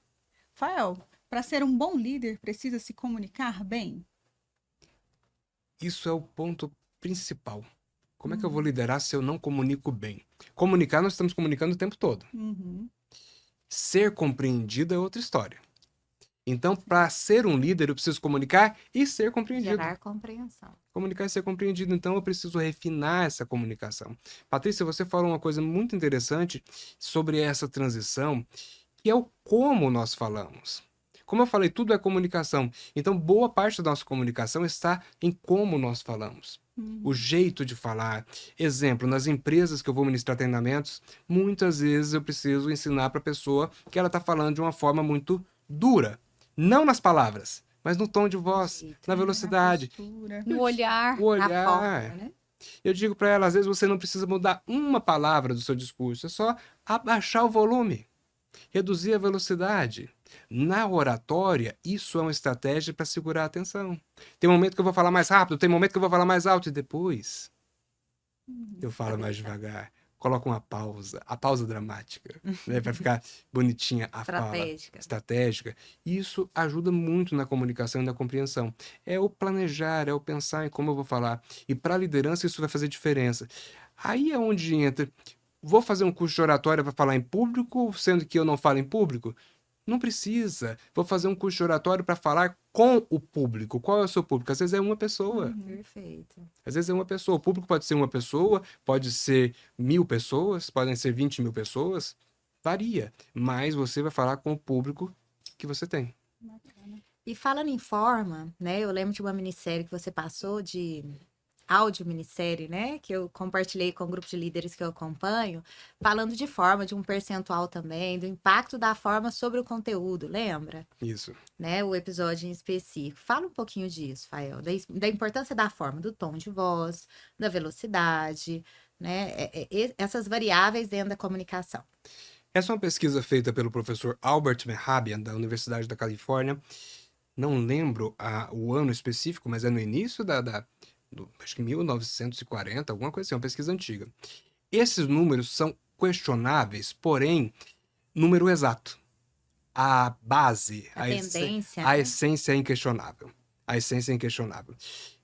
Fael, para ser um bom líder, precisa se comunicar bem? Isso é o ponto principal. Como é que eu vou liderar se eu não comunico bem? Comunicar, nós estamos comunicando o tempo todo. Uhum. Ser compreendido é outra história. Então, para ser um líder, eu preciso comunicar e ser compreendido. Gerar compreensão. Comunicar e ser compreendido. Então, eu preciso refinar essa comunicação. Patrícia, você falou uma coisa muito interessante sobre essa transição, que é o como nós falamos. Como eu falei, tudo é comunicação. Então, boa parte da nossa comunicação está em como nós falamos. O jeito de falar. Exemplo, nas empresas que eu vou ministrar treinamentos, muitas vezes eu preciso ensinar para a pessoa que ela está falando de uma forma muito dura. Não nas palavras, mas no tom de voz, na velocidade, Postura. No olhar. o Na olhar. forma, né? Eu digo para ela, às vezes você não precisa mudar uma palavra do seu discurso, é só abaixar o volume, reduzir a velocidade. Na oratória, isso é uma estratégia para segurar a atenção. Tem momento que eu vou falar mais rápido, tem momento que eu vou falar mais alto, e depois eu falo mais devagar. Coloco uma pausa, a pausa dramática, né, para ficar bonitinha a fala. Estratégica. Isso ajuda muito na comunicação e na compreensão. É o planejar, é o pensar em como eu vou falar. E para a liderança isso vai fazer diferença. Aí é onde entra. Vou fazer um curso de oratória para falar em público, sendo que eu não falo em público? Não precisa. Vou fazer um curso de oratório para falar com o público. Qual é o seu público? Às vezes é uma pessoa. Perfeito. Às vezes é uma pessoa. O público pode ser uma pessoa, pode ser 1000 pessoas, podem ser 20.000 pessoas. Varia. Mas você vai falar com o público que você tem. E falando em forma, né? Eu lembro de uma minissérie que você passou de áudio minissérie, né? Que eu compartilhei com o grupo de líderes que eu acompanho, falando de forma, de um percentual também, do impacto da forma sobre o conteúdo, lembra? Isso. Né? O episódio em específico. Fala um pouquinho disso, Fael, da importância da forma, do tom de voz, da velocidade, né? Essas variáveis dentro da comunicação. Essa é uma pesquisa feita pelo professor Albert Mehrabian, da Universidade da Califórnia. Não lembro o ano específico, mas é no início acho que 1940, alguma coisa assim, uma pesquisa antiga. Esses números são questionáveis, porém, número exato. A base, tendência, a né? essência é inquestionável. A essência é inquestionável.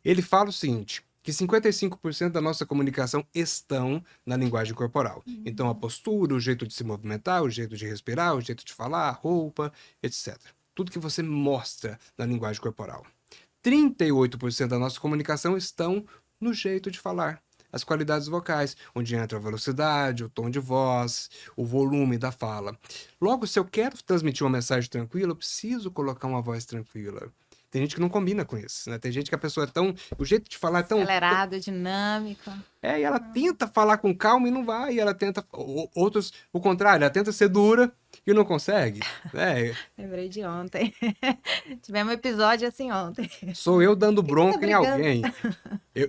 Ele fala o seguinte, que 55% da nossa comunicação estão na linguagem corporal. Então, a postura, o jeito de se movimentar, o jeito de respirar, o jeito de falar, a roupa, etc. Tudo que você mostra na linguagem corporal. 38% da nossa comunicação estão no jeito de falar, as qualidades vocais, onde entra a velocidade, o tom de voz, o volume da fala. Logo, se eu quero transmitir uma mensagem tranquila, eu preciso colocar uma voz tranquila. Tem gente que não combina com isso, né? Tem gente que a pessoa é tão... O jeito de falar é tão... Acelerado, dinâmico. E ela tenta falar com calma e não vai, e ela tenta... Outros, o contrário, ela tenta ser dura e não consegue. Lembrei de ontem. Tivemos um episódio assim ontem. Sou eu dando bronca em alguém.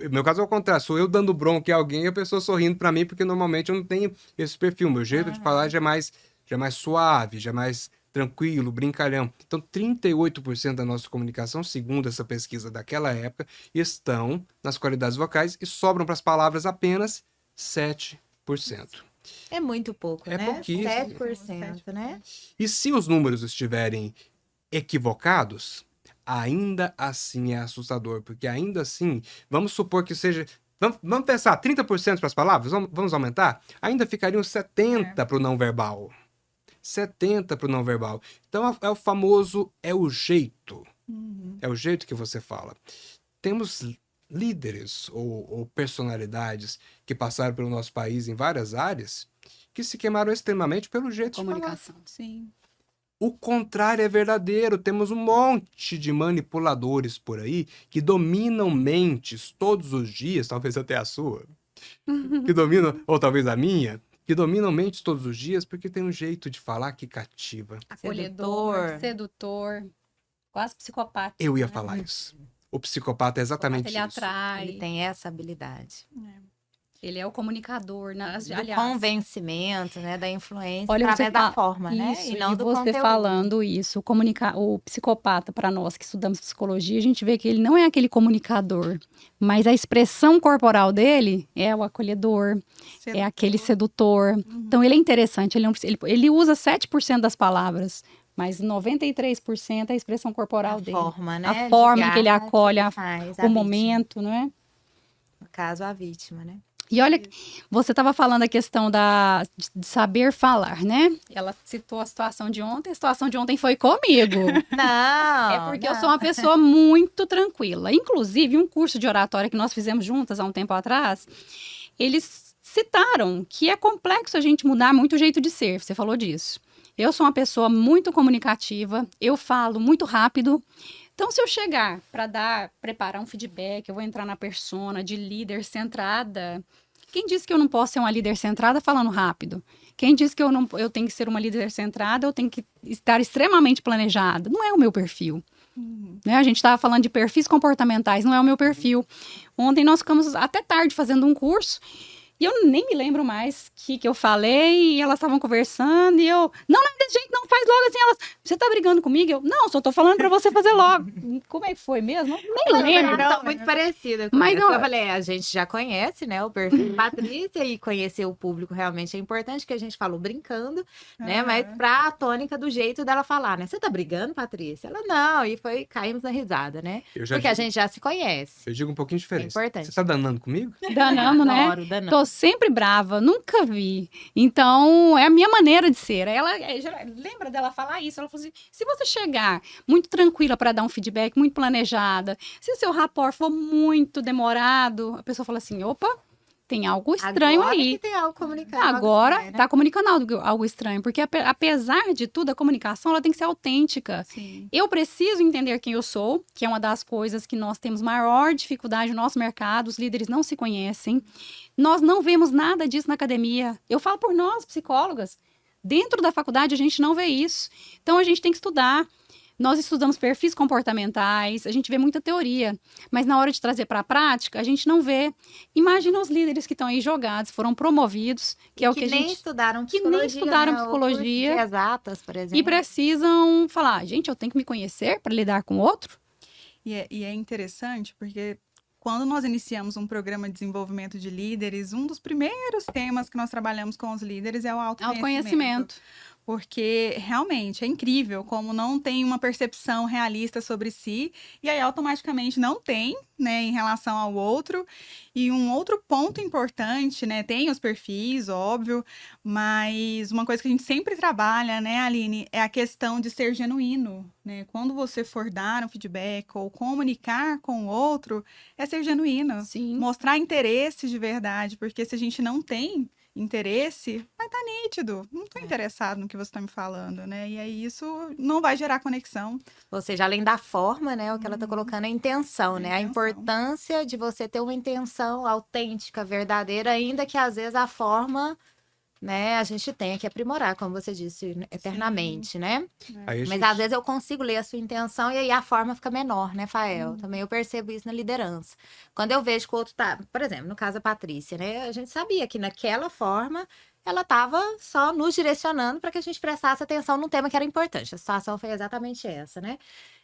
Meu caso é o contrário, sou eu dando bronca em alguém e a pessoa sorrindo pra mim, porque normalmente eu não tenho esse perfil. Meu jeito de falar já é mais suave, já é mais tranquilo, brincalhão. Então, 38% da nossa comunicação, segundo essa pesquisa daquela época, estão nas qualidades vocais e sobram para as palavras apenas 7%. É muito pouco, É né? pouquíssimo. 7%, né? E se os números estiverem equivocados, ainda assim é assustador, porque ainda assim, vamos supor que seja... Vamos pensar, 30% para as palavras? Vamos aumentar? Ainda ficariam 70% para o não verbal. 70% para o não verbal. Então, é o famoso, é o jeito. É o jeito que você fala. Temos líderes ou personalidades que passaram pelo nosso país em várias áreas que se queimaram extremamente pelo jeito de falar. Comunicação. Sim. O contrário é verdadeiro. Temos um monte de manipuladores por aí que dominam mentes todos os dias, talvez até a sua, que dominam, ou talvez a minha, que dominam mentes todos os dias porque tem um jeito de falar que cativa. Acolhedor, sedutor, quase psicopata. Eu ia falar isso. O psicopata é exatamente Ele isso. atrai, Ele tem essa habilidade. ele é o comunicador. Do Aliás, convencimento, né? Da influência olha, você através da forma, né? isso, E não do você conteúdo. falando isso, o psicopata, para nós que estudamos psicologia, a gente vê que ele não é aquele comunicador, mas a expressão corporal dele é o acolhedor, é aquele sedutor. Então, ele é interessante, ele usa 7% das palavras, mas 93% é a expressão corporal dele. Forma, né? A forma que ele Guiar, acolhe faz a o vítima. momento, não é? No caso, a vítima, né? E olha, você estava falando a questão de saber falar, né? Ela citou a situação de ontem foi comigo. Não! É porque eu sou uma pessoa muito tranquila. Inclusive, um curso de oratória que nós fizemos juntas há um tempo atrás, eles citaram que é complexo a gente mudar muito o jeito de ser. Você falou disso. Eu sou uma pessoa muito comunicativa, eu falo muito rápido. Então, se eu chegar para preparar um feedback, eu vou entrar na persona de líder centrada. Quem disse que eu não posso ser uma líder centrada falando rápido? Quem disse que eu tenho que ser uma líder centrada, eu tenho que estar extremamente planejada? Não é o meu perfil. Né? A gente estava falando de perfis comportamentais, não é o meu perfil. Ontem nós ficamos até tarde fazendo um curso e eu nem me lembro mais o que eu falei, e elas estavam conversando, e eu, não é desse jeito, não, faz logo assim, elas, você tá brigando comigo? Eu, não, só tô falando pra você fazer logo. Como é que foi mesmo? Nem lembro. Não, muito parecida com Mas essa. não- Eu falei, a gente já conhece, né, o perfil da Patrícia, e conhecer o público realmente é importante, que a gente falou brincando, né, mas pra a tônica do jeito dela falar, né, você tá brigando, Patrícia? Ela, não, e caímos na risada, né, Eu já porque a digo, gente já se conhece. eu digo um pouquinho diferente. É importante. Você tá danando comigo? Danando, né? Adoro, danando. Tô sempre brava, nunca vi. Então, é a minha maneira de ser. Lembra dela falar isso? Ela falou assim: se você chegar muito tranquila para dar um feedback, muito planejada, se o seu rapport for muito demorado, a pessoa fala assim: opa, tem algo estranho Agora aí. que tem algo comunicado. Agora né? tá comunicando algo estranho, porque apesar de tudo, a comunicação ela tem que ser autêntica. Sim. Eu preciso entender quem eu sou, que é uma das coisas que nós temos maior dificuldade no nosso mercado, os líderes não se conhecem. Nós não vemos nada disso na academia. Eu falo por nós, psicólogas. Dentro da faculdade a gente não vê isso. Então a gente tem que estudar. Nós estudamos perfis comportamentais, a gente vê muita teoria, mas na hora de trazer para a prática, a gente não vê. Imagina os líderes que estão aí jogados, foram promovidos, que é o que a nem gente... estudaram que psicologia. nem estudaram né? Ou curso psicologia. de exatas, por exemplo. E precisam falar, gente, eu tenho que me conhecer para lidar com o outro? E é interessante porque quando nós iniciamos um programa de desenvolvimento de líderes, um dos primeiros temas que nós trabalhamos com os líderes é o autoconhecimento. Porque realmente é incrível como não tem uma percepção realista sobre si, e aí automaticamente não tem, né, em relação ao outro. E um outro ponto importante, né, tem os perfis, óbvio, mas uma coisa que a gente sempre trabalha, né, Aline, é a questão de ser genuíno, né? Quando você for dar um feedback ou comunicar com o outro, é ser genuíno. Sim. Mostrar interesse de verdade, porque se a gente não tem interesse, vai estar nítido. Não estou interessado no que você está me falando, né? E aí isso não vai gerar conexão. Ou seja, além da forma, né, o que ela está colocando é a intenção, né? A importância de você ter uma intenção autêntica, verdadeira, ainda que às vezes a forma, né, a gente tenha que aprimorar, como você disse, eternamente, né? Aí a Mas gente- às vezes eu consigo ler a sua intenção e aí a forma fica menor, né, Fael? Também eu percebo isso na liderança. Quando eu vejo que o outro tá, por exemplo, no caso da Patrícia, né? A gente sabia que naquela forma ela estava só nos direcionando para que a gente prestasse atenção num tema que era importante. A situação foi exatamente essa, né?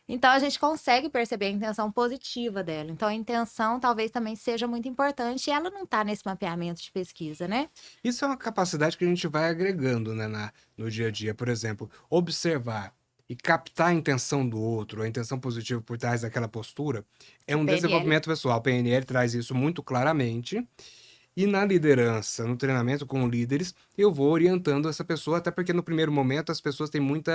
Então a gente consegue perceber a intenção positiva dela. Então a intenção talvez também seja muito importante e ela não está nesse mapeamento de pesquisa, né? Isso é uma capacidade que a gente vai agregando, né, no dia a dia. Por exemplo, observar e captar a intenção do outro, a intenção positiva por trás daquela postura, é um PNL. desenvolvimento pessoal. A PNL traz isso muito claramente. E na liderança, no treinamento com líderes, eu vou orientando essa pessoa, até porque no primeiro momento as pessoas têm muito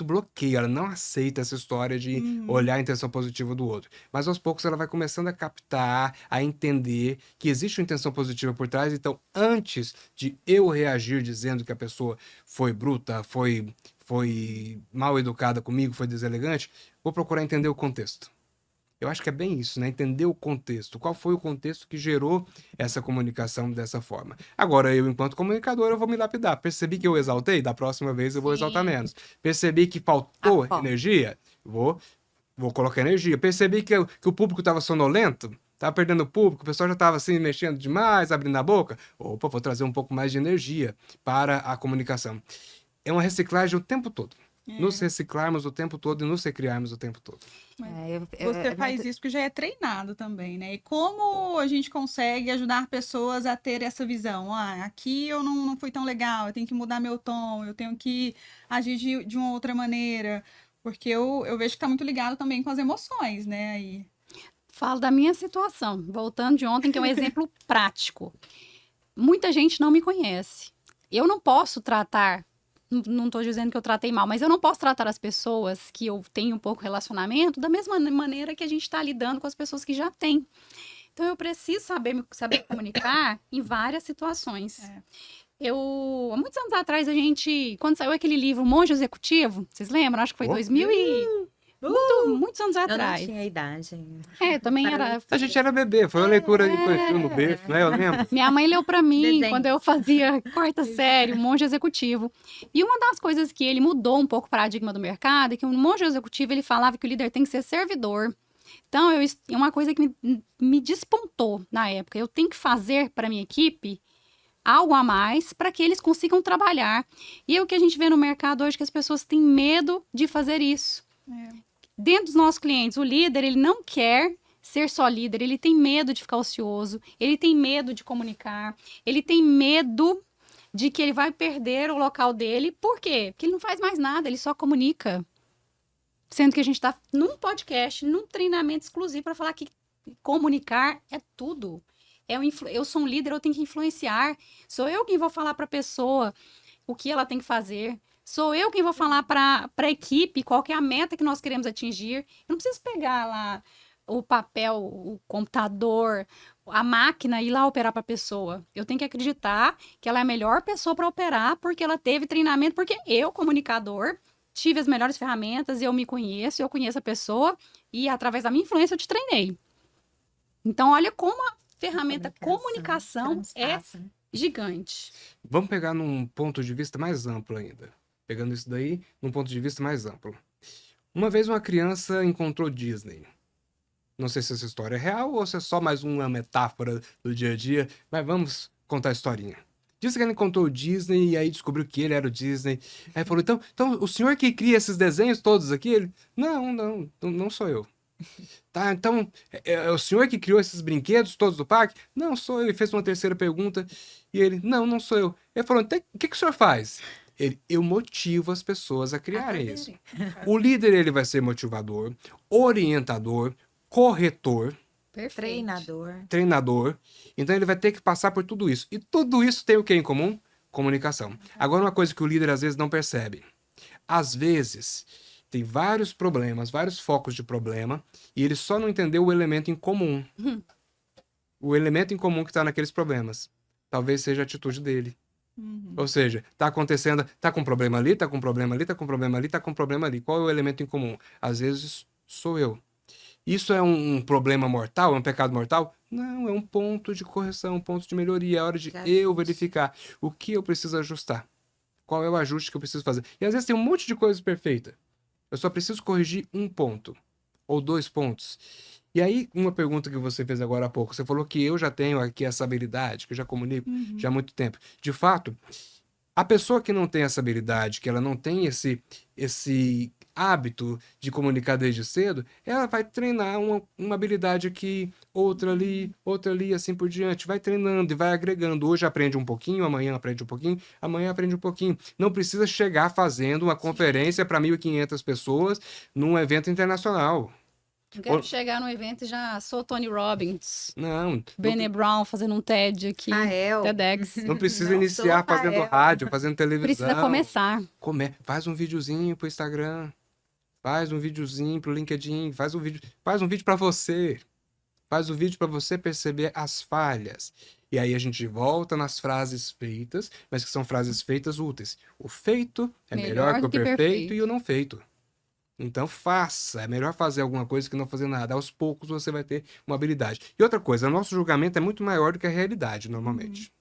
bloqueio, ela não aceita essa história de olhar a intenção positiva do outro. Mas aos poucos ela vai começando a captar, a entender que existe uma intenção positiva por trás. Então, antes de eu reagir dizendo que a pessoa foi bruta, foi mal educada comigo, foi deselegante, vou procurar entender o contexto. Eu acho que é bem isso, né? Entender o contexto. Qual foi o contexto que gerou essa comunicação dessa forma? Agora, eu, enquanto comunicador, eu vou me lapidar. Percebi que eu exaltei? Da próxima vez eu vou exaltar menos. Percebi que faltou energia? Vou colocar energia. Percebi que o público estava sonolento? Estava perdendo o público, o pessoal já estava assim, mexendo demais, abrindo a boca. Opa, vou trazer um pouco mais de energia para a comunicação. É uma reciclagem o tempo todo. Nos reciclarmos o tempo todo e nos recriarmos o tempo todo. Você faz isso porque já é treinado também, né? E como a gente consegue ajudar pessoas a ter essa visão? Ah, aqui eu não fui tão legal, eu tenho que mudar meu tom, eu tenho que agir de uma outra maneira. Porque eu vejo que está muito ligado também com as emoções, né? Aí. Falo da minha situação, voltando de ontem, que é um exemplo prático. Muita gente não me conhece. Eu não posso tratar, não estou dizendo que eu tratei mal, mas eu não posso tratar as pessoas que eu tenho um pouco relacionamento da mesma maneira que a gente está lidando com as pessoas que já têm. Então, eu preciso saber comunicar em várias situações. Há muitos anos atrás, quando saiu aquele livro Monge Executivo, vocês lembram? Acho que foi Muitos anos Eu não atrás. tinha idade. Também Para era. mim, A gente era bebê, foi uma leitura infantil no berço, né? Eu lembro. Minha mãe leu pra mim Desenho. quando eu fazia quarta série, um monge executivo. E uma das coisas que ele mudou um pouco o paradigma do mercado é que o monge executivo ele falava que o líder tem que ser servidor. Então, é uma coisa que me despontou na época. Eu tenho que fazer para minha equipe algo a mais para que eles consigam trabalhar. E é o que a gente vê no mercado hoje, que as pessoas têm medo de fazer isso. Dentro dos nossos clientes, o líder, ele não quer ser só líder, ele tem medo de ficar ocioso, ele tem medo de comunicar, ele tem medo de que ele vai perder o local dele. Por quê? Porque ele não faz mais nada, ele só comunica. Sendo que a gente está num podcast, num treinamento exclusivo para falar que comunicar é tudo. Eu sou um líder, eu tenho que influenciar. Sou eu quem vou falar para a pessoa o que ela tem que fazer. Sou eu quem vou falar para a equipe qual que é a meta que nós queremos atingir. Eu não preciso pegar lá o papel, o computador, a máquina e ir lá operar para a pessoa. Eu tenho que acreditar que ela é a melhor pessoa para operar porque ela teve treinamento, porque eu, comunicador, tive as melhores ferramentas, eu me conheço, eu conheço a pessoa e através da minha influência eu te treinei. Então, olha como a ferramenta comunicação é gigante. Vamos pegar num ponto de vista mais amplo ainda. Pegando isso daí num ponto de vista mais amplo. Uma vez uma criança encontrou Disney. Não sei se essa história é real ou se é só mais uma metáfora do dia a dia, mas vamos contar a historinha. Disse que ele encontrou o Disney e aí descobriu que ele era o Disney. Aí falou, então o senhor que cria esses desenhos todos aqui? Ele, não sou eu. Tá, então, é o senhor que criou esses brinquedos todos do parque? Não, sou eu. Ele fez uma terceira pergunta e ele, não sou eu. Ele falou, então, o que o senhor faz? Ele, eu motivo as pessoas a criarem isso. O líder, ele vai ser motivador, orientador, corretor, treinador. Então ele vai ter que passar por tudo isso. E tudo isso tem o que em comum? Comunicação. Agora, uma coisa que o líder às vezes não percebe. Às vezes, tem vários problemas, vários focos de problema, e ele só não entendeu o elemento em comum. O elemento em comum que está naqueles problemas. Talvez seja a atitude dele. Ou seja, tá acontecendo, tá com problema ali, tá com problema ali, tá com problema ali, tá com problema ali. Qual é o elemento em comum? Às vezes, sou eu. Isso é um problema mortal? É um pecado mortal? Não, é um ponto de correção, um ponto de melhoria. É hora de eu verificar o que eu preciso ajustar. Qual é o ajuste que eu preciso fazer. E às vezes tem um monte de coisa perfeita. Eu só preciso corrigir um ponto. Ou 2 pontos. E aí, uma pergunta que você fez agora há pouco. Você falou que eu já tenho aqui essa habilidade, que eu já comunico já há muito tempo. De fato, a pessoa que não tem essa habilidade, que ela não tem esse hábito de comunicar desde cedo, ela vai treinar uma habilidade aqui, outra ali, assim por diante. Vai treinando e vai agregando. Hoje aprende um pouquinho, amanhã aprende um pouquinho, amanhã aprende um pouquinho. Não precisa chegar fazendo uma conferência para 1.500 pessoas num evento internacional. Não quero chegar no evento e já sou Tony Robbins. Não. Brené Brown fazendo um TED aqui. TEDx. Não precisa iniciar fazendo rádio, fazendo televisão. Precisa começar. Faz um videozinho pro Instagram. Faz um videozinho pro LinkedIn. Faz um vídeo para você. Faz um vídeo para você perceber as falhas. E aí a gente volta nas frases feitas, mas que são frases feitas úteis. O feito é melhor que o perfeito e o não feito. Então faça. É melhor fazer alguma coisa que não fazer nada. Aos poucos você vai ter uma habilidade. E outra coisa, o nosso julgamento é muito maior do que a realidade, normalmente.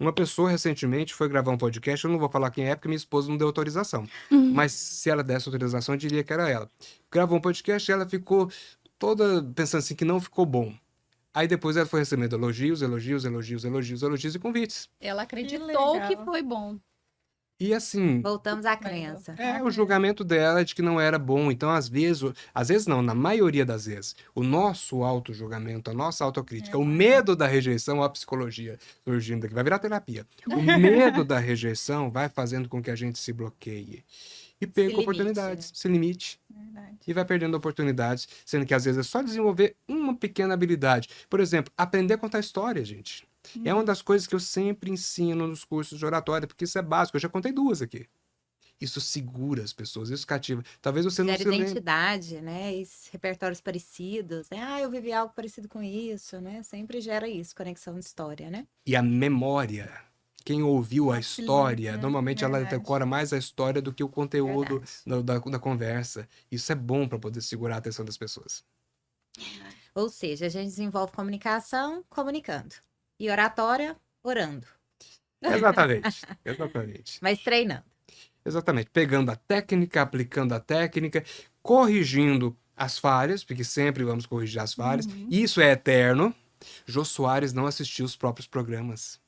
Uma pessoa recentemente foi gravar um podcast, eu não vou falar quem é, porque minha esposa não deu autorização. Mas se ela desse autorização, eu diria que era ela. Gravou um podcast e ela ficou toda pensando assim que não ficou bom. Aí depois ela foi recebendo elogios e convites. Ela acreditou que foi bom. E assim... Voltamos à crença. O julgamento dela é de que não era bom. Então, às vezes não, na maioria das vezes, o nosso auto-julgamento, a nossa autocrítica, o medo da rejeição, a psicologia surgindo aqui, vai virar terapia. O medo da rejeição vai fazendo com que a gente se bloqueie. E perca oportunidades, se limite. Verdade. E vai perdendo oportunidades, sendo que às vezes é só desenvolver uma pequena habilidade. Por exemplo, aprender a contar história, gente. É uma das coisas que eu sempre ensino nos cursos de oratória, porque isso é básico. Eu já contei 2 aqui. Isso segura as pessoas, isso cativa. Talvez você não se lembre. Identidade, né? E repertórios parecidos, né? Eu vivi algo parecido com isso, né? Sempre gera isso, conexão de história, né? E a memória. quem ouviu a Que história, lindo, normalmente ela verdade. decora mais a história do que o conteúdo Verdade. da conversa. Isso é bom para poder segurar a atenção das pessoas. Ou seja, a gente desenvolve comunicação comunicando. E oratória, orando. Exatamente, exatamente. Mas treinando. Exatamente. Pegando a técnica, aplicando a técnica, corrigindo as falhas, porque sempre vamos corrigir as falhas. Uhum. Isso é eterno. Jô Soares não assistiu os próprios programas.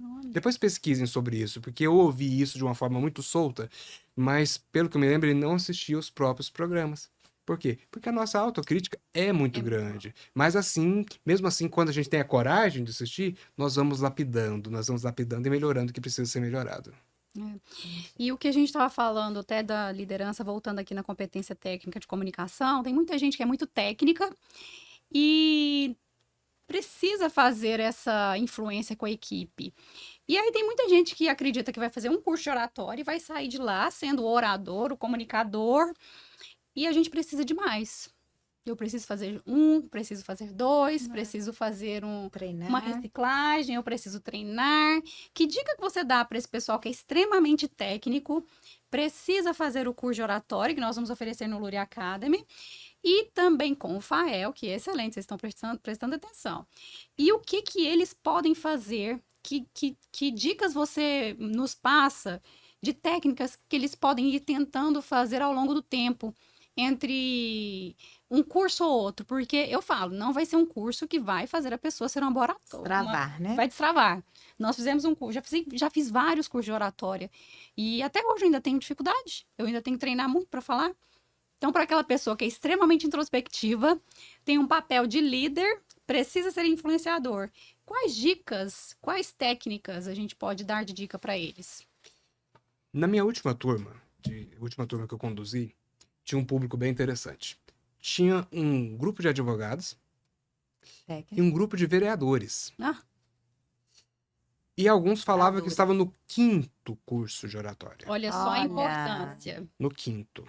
Olha. Depois pesquisem sobre isso, porque eu ouvi isso de uma forma muito solta, mas pelo que eu me lembro, ele não assistia os próprios programas. Por quê? Porque a nossa autocrítica é muito É muito grande. Mas assim, mesmo assim, quando a gente tem a coragem de assistir, nós vamos lapidando e melhorando o que precisa ser melhorado. E o que a gente estava falando até da liderança, voltando aqui na competência técnica de comunicação, tem muita gente que é muito técnica e precisa fazer essa influência com a equipe. E aí tem muita gente que acredita que vai fazer um curso de oratória e vai sair de lá sendo o orador, o comunicador, e a gente precisa de mais. Eu preciso fazer preciso fazer dois, preciso fazer Treinar. uma reciclagem, eu preciso treinar. Que dica que você dá para esse pessoal que é extremamente técnico, precisa fazer o curso de oratória, que nós vamos oferecer no Luri Academy, e também com o Fael, que é excelente, vocês estão prestando atenção. E o que que eles podem fazer? Que dicas você nos passa de técnicas que eles podem ir tentando fazer ao longo do tempo? Entre um curso ou outro, porque eu falo, não vai ser um curso que vai fazer a pessoa ser uma boa oratória. Travar, né? Vai destravar. Nós fizemos um curso, já fiz vários cursos de oratória e até hoje eu ainda tenho dificuldade. Eu ainda tenho que treinar muito para falar. Então, para aquela pessoa que é extremamente introspectiva, tem um papel de líder, precisa ser influenciador. Quais dicas, quais técnicas a gente pode dar de dica para eles? Na minha última turma que eu conduzi, tinha um público bem interessante. Tinha um grupo de advogados e Técnica. um grupo de vereadores. Ah, E alguns falavam que Vereadores. estavam no 5º curso de oratória. olha só a Olha. importância. No 5º.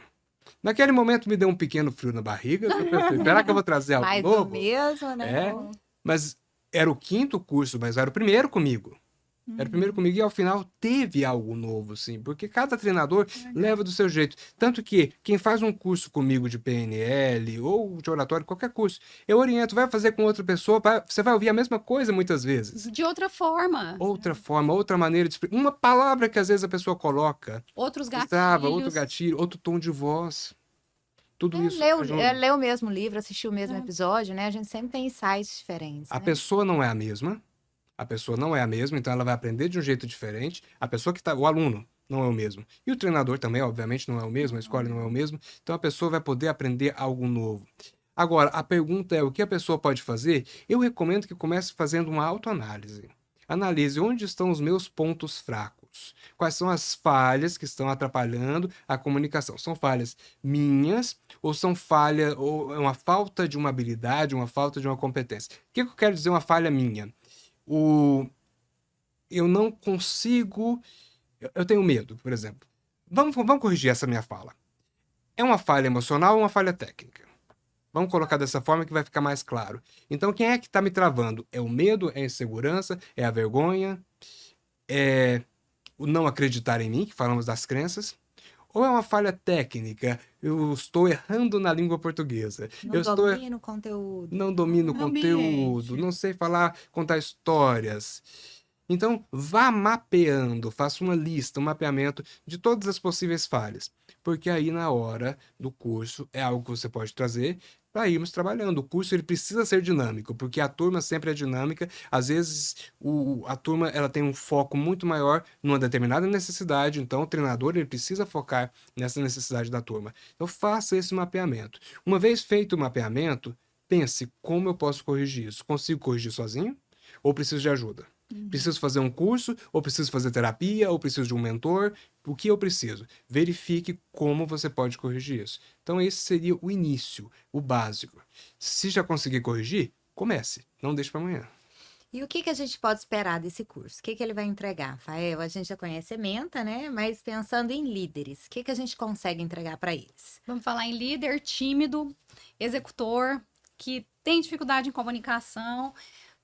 Naquele momento me deu um pequeno frio na barriga. Eu pensei, será que eu vou trazer algo Mais do novo? mesmo, né? É. Mas era o 5º curso, mas era o primeiro comigo. Era o primeiro comigo e ao final teve algo novo, sim. Porque cada treinador leva do seu jeito. Tanto que quem faz um curso comigo de PNL ou de oratório, qualquer curso, eu oriento, vai fazer com outra pessoa, você vai ouvir a mesma coisa muitas vezes. De outra forma, Outra forma, outra maneira de explicar. Uma palavra que às vezes a pessoa coloca, outros gatilhos. trava, outro gatilho, outro tom de voz. Tudo isso ajuda. Leu o mesmo livro, assistiu o mesmo episódio, né? A gente sempre tem insights diferentes. A né? pessoa não é a mesma. A pessoa não é a mesma, então ela vai aprender de um jeito diferente. A pessoa que tá, o aluno não é o mesmo. E o treinador também, obviamente, não é o mesmo, a escola não é o mesmo. Então a pessoa vai poder aprender algo novo. Agora, a pergunta é o que a pessoa pode fazer? Eu recomendo que comece fazendo uma autoanálise. Analise onde estão os meus pontos fracos. Quais são as falhas que estão atrapalhando a comunicação? São falhas minhas ou são falha ou é uma falta de uma habilidade, uma falta de uma competência? O que eu quero dizer uma falha minha? Eu não consigo. Eu tenho medo, por exemplo. Vamos corrigir essa minha fala. É uma falha emocional ou uma falha técnica? Vamos colocar dessa forma que vai ficar mais claro. Então, quem é que está me travando? É o medo? É a insegurança? É a vergonha? É o não acreditar em mim, que falamos das crenças? Ou é uma falha técnica? Eu estou errando na língua portuguesa. Não domina o conteúdo. Não domino o Ambiente. conteúdo, não sei falar, contar histórias. Então, vá mapeando, faça uma lista, um mapeamento de todas as possíveis falhas. Porque aí, na hora do curso, é algo que você pode trazer para irmos trabalhando. O curso ele precisa ser dinâmico, porque a turma sempre é dinâmica. Às vezes, a turma ela tem um foco muito maior numa determinada necessidade, então o treinador ele precisa focar nessa necessidade da turma. Então, faça esse mapeamento. Uma vez feito o mapeamento, pense como eu posso corrigir isso. Consigo corrigir sozinho ou preciso de ajuda? Preciso fazer um curso, ou preciso fazer terapia, ou preciso de um mentor? O que eu preciso? Verifique como você pode corrigir isso. Então, esse seria o início, o básico. Se já conseguir corrigir, comece. Não deixe para amanhã. E o que a gente pode esperar desse curso? O que ele vai entregar, Rafael? A gente já conhece a Menta, né? Mas pensando em líderes, o que a gente consegue entregar para eles? Vamos falar em líder tímido, executor, que tem dificuldade em comunicação,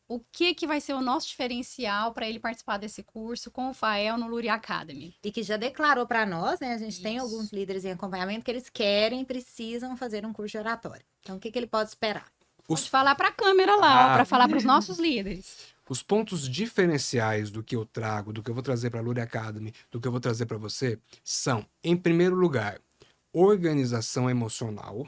o que vai ser o nosso diferencial para ele participar desse curso com o Fael no Luri Academy. E que já declarou para nós, né? A gente tem Isso. alguns líderes em acompanhamento que eles querem, precisam fazer um curso de oratória. Então, o que ele pode esperar? Pode falar para a câmera lá, Ah. para falar para os nossos líderes. Os pontos diferenciais do que eu trago, do que eu vou trazer para a Luri Academy, do que eu vou trazer para você, são, em primeiro lugar, organização emocional.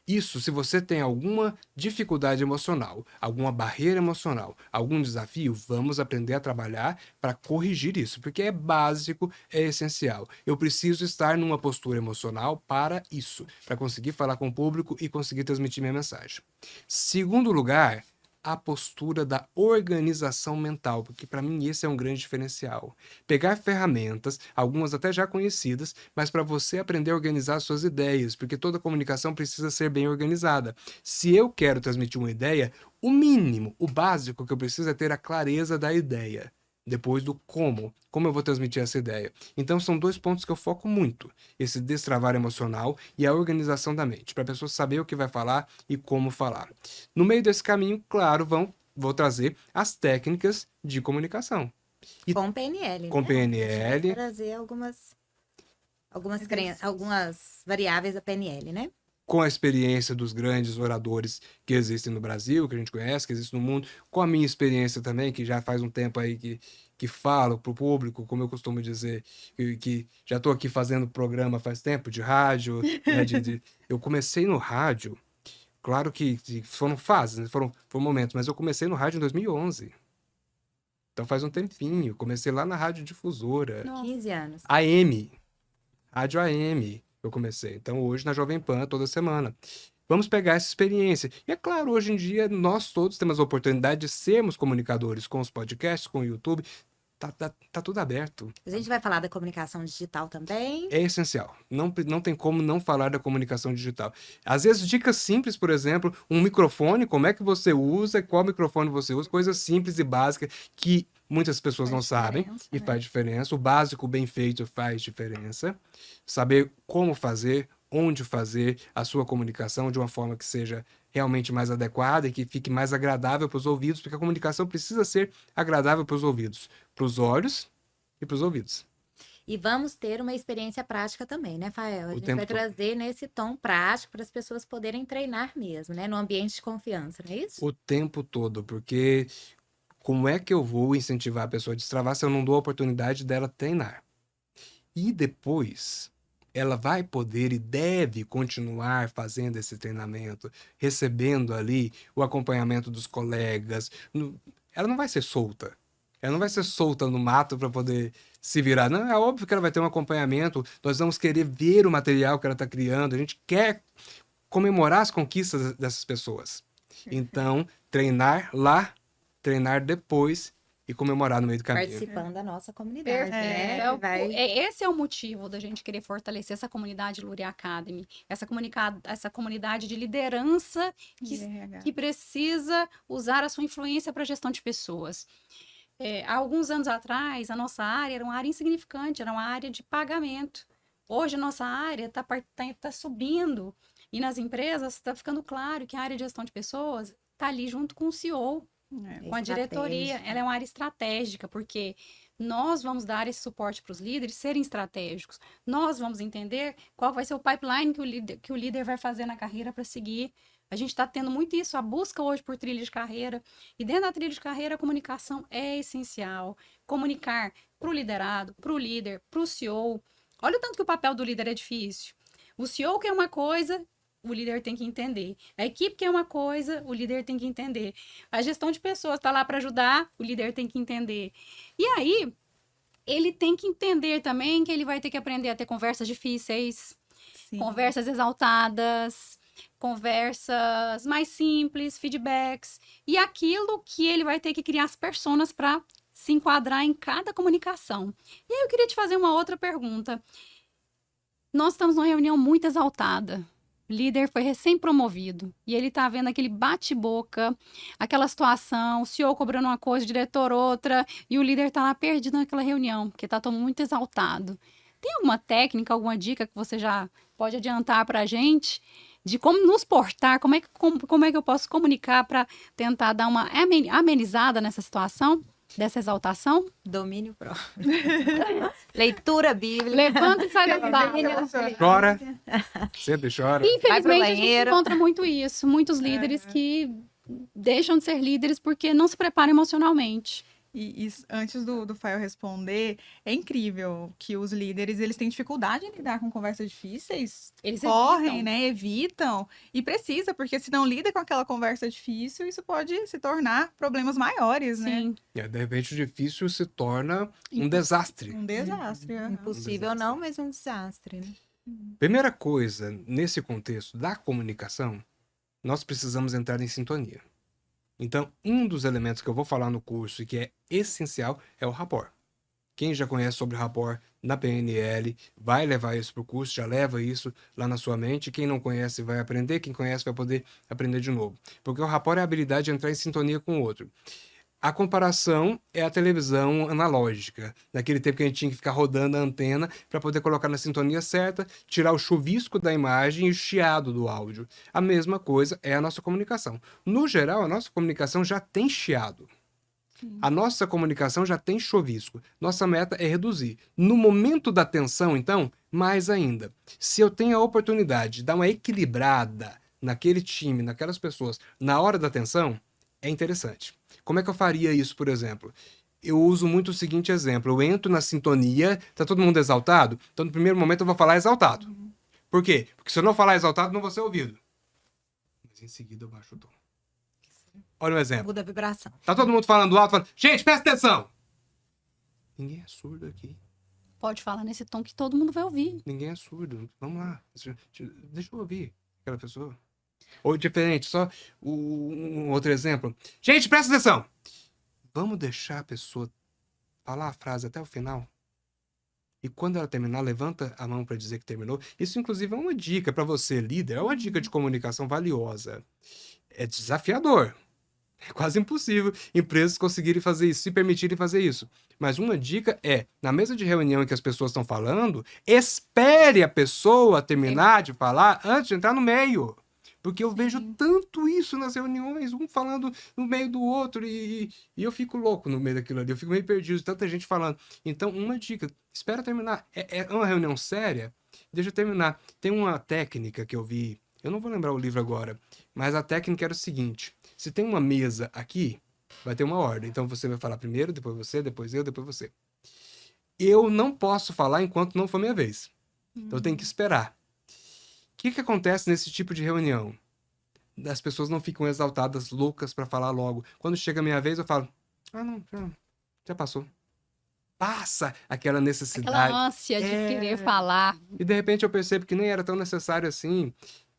Isso, se você tem alguma dificuldade emocional, alguma barreira emocional, algum desafio, vamos aprender a trabalhar para corrigir isso, porque é básico, é essencial. Eu preciso estar numa postura emocional para isso, para conseguir falar com o público e conseguir transmitir minha mensagem. Segundo lugar, a postura da organização mental, porque para mim esse é um grande diferencial. Pegar ferramentas, algumas até já conhecidas, mas para você aprender a organizar suas ideias, porque toda comunicação precisa ser bem organizada. Se eu quero transmitir uma ideia, o mínimo, o básico que eu preciso é ter a clareza da ideia. Depois do como eu vou transmitir essa ideia. Então são 2 pontos que eu foco muito, esse destravar emocional e a organização da mente, para a pessoa saber o que vai falar e como falar. No meio desse caminho, claro, vou trazer as técnicas de comunicação. E Com PNL, com né? PNL, Vai trazer algumas variáveis da PNL, né? com a experiência dos grandes oradores que existem no Brasil, que a gente conhece, que existem no mundo, com a minha experiência também, que já faz um tempo aí que falo para o público, como eu costumo dizer, que já estou aqui fazendo programa faz tempo, de rádio, né, eu comecei no rádio, claro que foram fases, né, foram momentos, mas eu comecei no rádio em 2011. Então faz um tempinho, comecei lá na Rádio Difusora, 15 anos. AM, Rádio AM, eu comecei. Então, hoje na Jovem Pan, toda semana. Vamos pegar essa experiência. E é claro, hoje em dia, nós todos temos a oportunidade de sermos comunicadores com os podcasts, com o YouTube. Tá tudo aberto. A gente vai falar da comunicação digital também. É essencial. Não tem como não falar da comunicação digital. Às vezes, dicas simples, por exemplo, um microfone, como é que você usa, qual microfone você usa, coisas simples e básicas que muitas pessoas não sabem e faz diferença. O básico bem feito faz diferença. Saber como fazer, onde fazer a sua comunicação de uma forma que seja realmente mais adequada e que fique mais agradável para os ouvidos, porque a comunicação precisa ser agradável para os ouvidos, para os olhos e para os ouvidos. E vamos ter uma experiência prática também, né, Fael? A gente vai tempo todo. trazer nesse tom prático para as pessoas poderem treinar mesmo, né? No ambiente de confiança, não é isso? O tempo todo, porque como é que eu vou incentivar a pessoa a destravar se eu não dou a oportunidade dela treinar? E depois, ela vai poder e deve continuar fazendo esse treinamento, recebendo ali o acompanhamento dos colegas. Ela não vai ser solta. Ela não vai ser solta no mato para poder se virar. Não, é óbvio que ela vai ter um acompanhamento. Nós vamos querer ver o material que ela está criando. A gente quer comemorar as conquistas dessas pessoas. Então, treinar lá, treinar depois e comemorar no meio do caminho. Participando da nossa comunidade, né? Esse é o motivo da gente querer fortalecer essa comunidade Luri Academy, essa comunidade de liderança que precisa usar a sua influência para a gestão de pessoas. Há alguns anos atrás, a nossa área era uma área insignificante, era uma área de pagamento. Hoje, a nossa área está subindo e nas empresas está ficando claro que a área de gestão de pessoas está ali junto com o CEO, com a diretoria. Ela é uma área estratégica, porque nós vamos dar esse suporte para os líderes serem estratégicos. Nós vamos entender qual vai ser o pipeline que o líder vai fazer na carreira para seguir. A gente está tendo muito isso, a busca hoje por trilha de carreira. E dentro da trilha de carreira, a comunicação é essencial. Comunicar para o liderado, para o líder, para o CEO. Olha o tanto que o papel do líder é difícil. O CEO quer uma coisa, o líder tem que entender. A equipe quer uma coisa, o líder tem que entender. A gestão de pessoas está lá para ajudar, o líder tem que entender. E aí, ele tem que entender também que ele vai ter que aprender a ter conversas difíceis, conversas exaltadas, conversas mais simples, feedbacks. E aquilo que ele vai ter que criar as personas para se enquadrar em cada comunicação. E aí eu queria te fazer uma outra pergunta. Nós estamos numa reunião muito exaltada. O líder foi recém-promovido e ele está vendo aquele bate-boca, aquela situação, o CEO cobrando uma coisa, o diretor outra, e o líder está lá perdido naquela reunião, porque está todo muito exaltado. Tem alguma técnica, alguma dica que você já pode adiantar para a gente de como nos portar? Como é que eu posso comunicar para tentar dar uma amenizada nessa situação, dessa exaltação? Domínio próprio. Leitura bíblica. Levanta e sai da Domínio sala. Chora. Sempre chora. Infelizmente, a gente banheiro. encontra muito isso. Muitos líderes que deixam de ser líderes porque não se preparam emocionalmente. E antes do Fael responder, é incrível que os líderes, eles têm dificuldade em lidar com conversas difíceis. Eles Correm, evitam. né? Evitam. E precisa, porque se não lida com aquela conversa difícil, isso pode se tornar problemas maiores, né? Sim. De repente, o difícil se torna um desastre. Um desastre. aham. Impossível não, mas um desastre, né? Primeira coisa, nesse contexto da comunicação, nós precisamos entrar em sintonia. Então, um dos elementos que eu vou falar no curso e que é essencial é o rapport. Quem já conhece sobre rapport na PNL vai levar isso para o curso, já leva isso lá na sua mente. Quem não conhece vai aprender, quem conhece vai poder aprender de novo. Porque o rapport é a habilidade de entrar em sintonia com o outro. A comparação é a televisão analógica, naquele tempo que a gente tinha que ficar rodando a antena para poder colocar na sintonia certa, tirar o chuvisco da imagem e o chiado do áudio. A mesma coisa é a nossa comunicação. No geral, a nossa comunicação já tem chiado. A nossa comunicação já tem chuvisco. Nossa meta é reduzir. No momento da tensão, então, mais ainda. Se eu tenho a oportunidade de dar uma equilibrada naquele time, naquelas pessoas, na hora da tensão, é interessante. Como é que eu faria isso, por exemplo? Eu uso muito o seguinte exemplo. Eu entro na sintonia, tá todo mundo exaltado? Então, no primeiro momento, eu vou falar exaltado. Por quê? Porque se eu não falar exaltado, não vou ser ouvido. Mas em seguida, eu baixo o tom. Olha um exemplo. Muda a vibração. Tá todo mundo falando alto, falando, gente, presta atenção! Ninguém é surdo aqui. Pode falar nesse tom que todo mundo vai ouvir. Ninguém é surdo. Vamos lá. Deixa eu ouvir aquela pessoa. Ou diferente, só um outro exemplo. Gente, presta atenção! Vamos deixar a pessoa falar a frase até o final? E quando ela terminar, levanta a mão para dizer que terminou. Isso, inclusive, é uma dica para você, líder. É uma dica de comunicação valiosa. É desafiador. É quase impossível empresas conseguirem fazer isso, se permitirem fazer isso. Mas uma dica é, na mesa de reunião em que as pessoas estão falando, espere a pessoa terminar de falar antes de entrar no meio. Porque eu vejo tanto isso nas reuniões, um falando no meio do outro, e eu fico louco no meio daquilo ali, eu fico meio perdido, tanta gente falando. Então, uma dica, espera terminar. É uma reunião séria? Deixa eu terminar. Tem uma técnica que eu vi, eu não vou lembrar o livro agora, mas a técnica era o seguinte, se tem uma mesa aqui, vai ter uma ordem. Então, você vai falar primeiro, depois você, depois eu, depois você. Eu não posso falar enquanto não for minha vez. Então, eu tenho que esperar. O que acontece nesse tipo de reunião? As pessoas não ficam exaltadas, loucas para falar logo. Quando chega a minha vez, eu falo, não, já passou. Passa aquela necessidade. Aquela ânsia de querer falar. E de repente eu percebo que nem era tão necessário assim.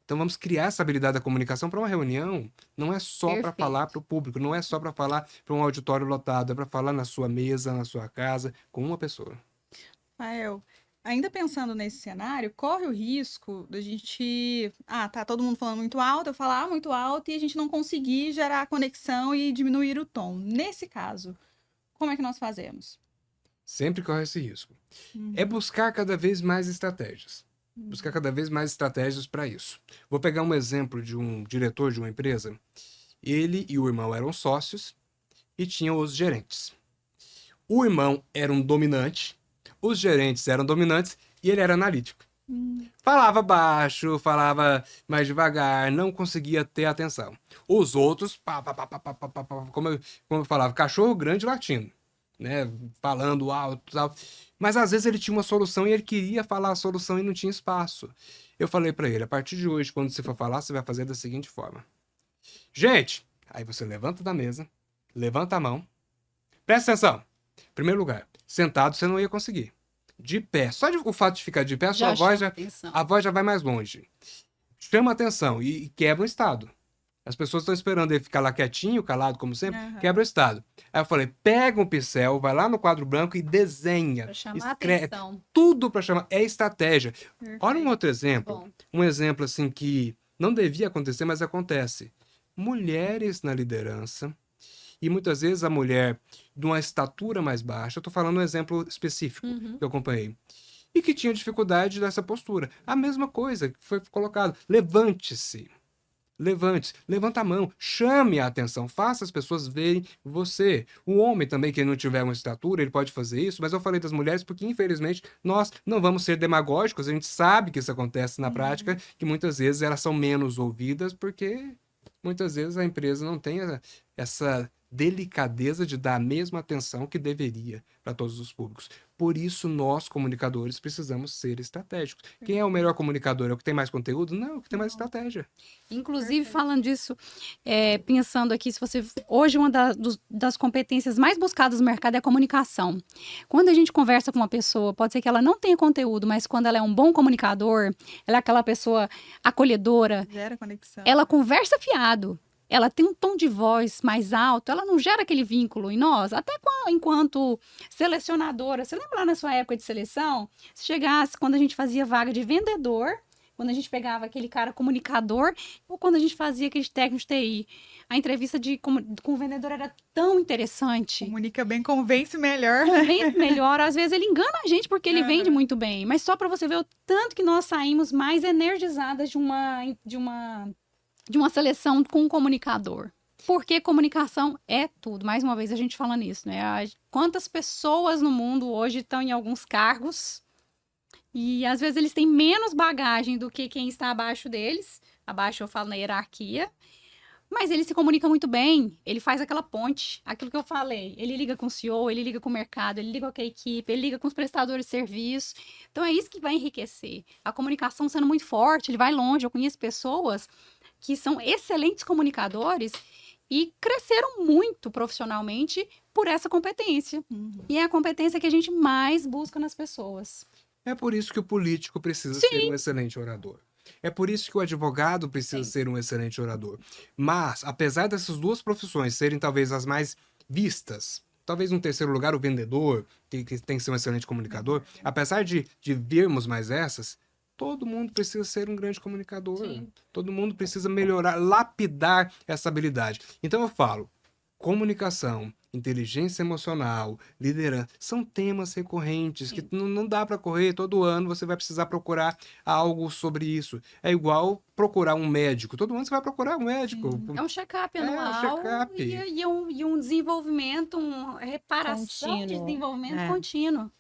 Então vamos criar essa habilidade da comunicação para uma reunião. Não é só para Perfeito. falar para o público, não é só para falar para um auditório lotado, é para falar na sua mesa, na sua casa, com uma pessoa. Rafael, ainda pensando nesse cenário, corre o risco da gente. Tá todo mundo falando muito alto, eu falar muito alto e a gente não conseguir gerar conexão e diminuir o tom. Nesse caso, como é que nós fazemos? Sempre corre esse risco. É buscar cada vez mais estratégias. Buscar cada vez mais estratégias para isso. Vou pegar um exemplo de um diretor de uma empresa. Ele e o irmão eram sócios e tinham os gerentes. O irmão era um dominante, os gerentes eram dominantes e ele era analítico. Falava baixo, falava mais devagar, não conseguia ter atenção. Os outros, como eu falava, cachorro grande latino, né? Falando alto, tal. Mas às vezes ele tinha uma solução e ele queria falar a solução e não tinha espaço. Eu falei para ele, a partir de hoje, quando você for falar, você vai fazer da seguinte forma. Gente, aí você levanta da mesa, levanta a mão, presta atenção. Em primeiro lugar, sentado você não ia conseguir. De pé, só o fato de ficar de pé, a sua voz a voz já vai mais longe. Chama atenção e quebra o estado. As pessoas estão esperando ele ficar lá quietinho, calado, como sempre, quebra o estado. Aí eu falei, pega um pincel, vai lá no quadro branco e desenha. Para chamar escreve, atenção. tudo para chamar. É estratégia. Perfeito. Olha um outro exemplo. Bom. Um exemplo assim que não devia acontecer, mas acontece. Mulheres na liderança. E muitas vezes a mulher de uma estatura mais baixa, eu tô falando um exemplo específico que eu acompanhei. e que tinha dificuldade dessa postura. A mesma coisa que foi colocado. Levante-se. Levante-se, levanta a mão, chame a atenção, faça as pessoas verem você. O homem também, que não tiver uma estatura, ele pode fazer isso, mas eu falei das mulheres porque, infelizmente, nós não vamos ser demagógicos, a gente sabe que isso acontece na prática, que muitas vezes elas são menos ouvidas porque muitas vezes a empresa não tem essa delicadeza de dar a mesma atenção que deveria para todos os públicos. Por isso, nós, comunicadores, precisamos ser estratégicos. Quem é o melhor comunicador? É o que tem mais conteúdo? Não, é o que tem mais estratégia. Inclusive, falando disso, pensando aqui, se você hoje uma das competências mais buscadas no mercado é a comunicação. Quando a gente conversa com uma pessoa, pode ser que ela não tenha conteúdo, mas quando ela é um bom comunicador, ela é aquela pessoa acolhedora, Gera conexão. ela conversa fiado. Ela tem um tom de voz mais alto, ela não gera aquele vínculo em nós, até enquanto selecionadora. Você lembra lá na sua época de seleção? Se chegasse, quando a gente fazia vaga de vendedor, quando a gente pegava aquele cara comunicador, ou quando a gente fazia aquele técnico de TI, a entrevista com o vendedor era tão interessante. Comunica bem, convence melhor. Convence melhor, às vezes ele engana a gente porque ele vende muito bem, mas só para você ver o tanto que nós saímos mais energizadas de uma seleção com um comunicador. Porque comunicação é tudo. Mais uma vez a gente fala nisso, né? Quantas pessoas no mundo hoje estão em alguns cargos e às vezes eles têm menos bagagem do que quem está abaixo deles. Abaixo eu falo na hierarquia. Mas ele se comunica muito bem, ele faz aquela ponte, aquilo que eu falei. Ele liga com o CEO, ele liga com o mercado, ele liga com a equipe, ele liga com os prestadores de serviço. Então é isso que vai enriquecer. A comunicação sendo muito forte, ele vai longe. Eu conheço pessoas que são excelentes comunicadores e cresceram muito profissionalmente por essa competência. E é a competência que a gente mais busca nas pessoas. É por isso que o político precisa ser um excelente orador. É por isso que o advogado precisa ser um excelente orador. Mas, apesar dessas duas profissões serem talvez as mais vistas, talvez no terceiro lugar o vendedor, que tem que ser um excelente comunicador, apesar de vermos mais essas, todo mundo precisa ser um grande comunicador. Sim. Todo mundo precisa melhorar, lapidar essa habilidade. Então eu falo, comunicação, inteligência emocional, liderança, são temas recorrentes que não dá para correr. Todo ano você vai precisar procurar algo sobre isso. É igual procurar um médico. Todo ano você vai procurar um médico. É um check-up É um anual check-up. e um desenvolvimento, uma reparação de Contínuo. desenvolvimento contínuo.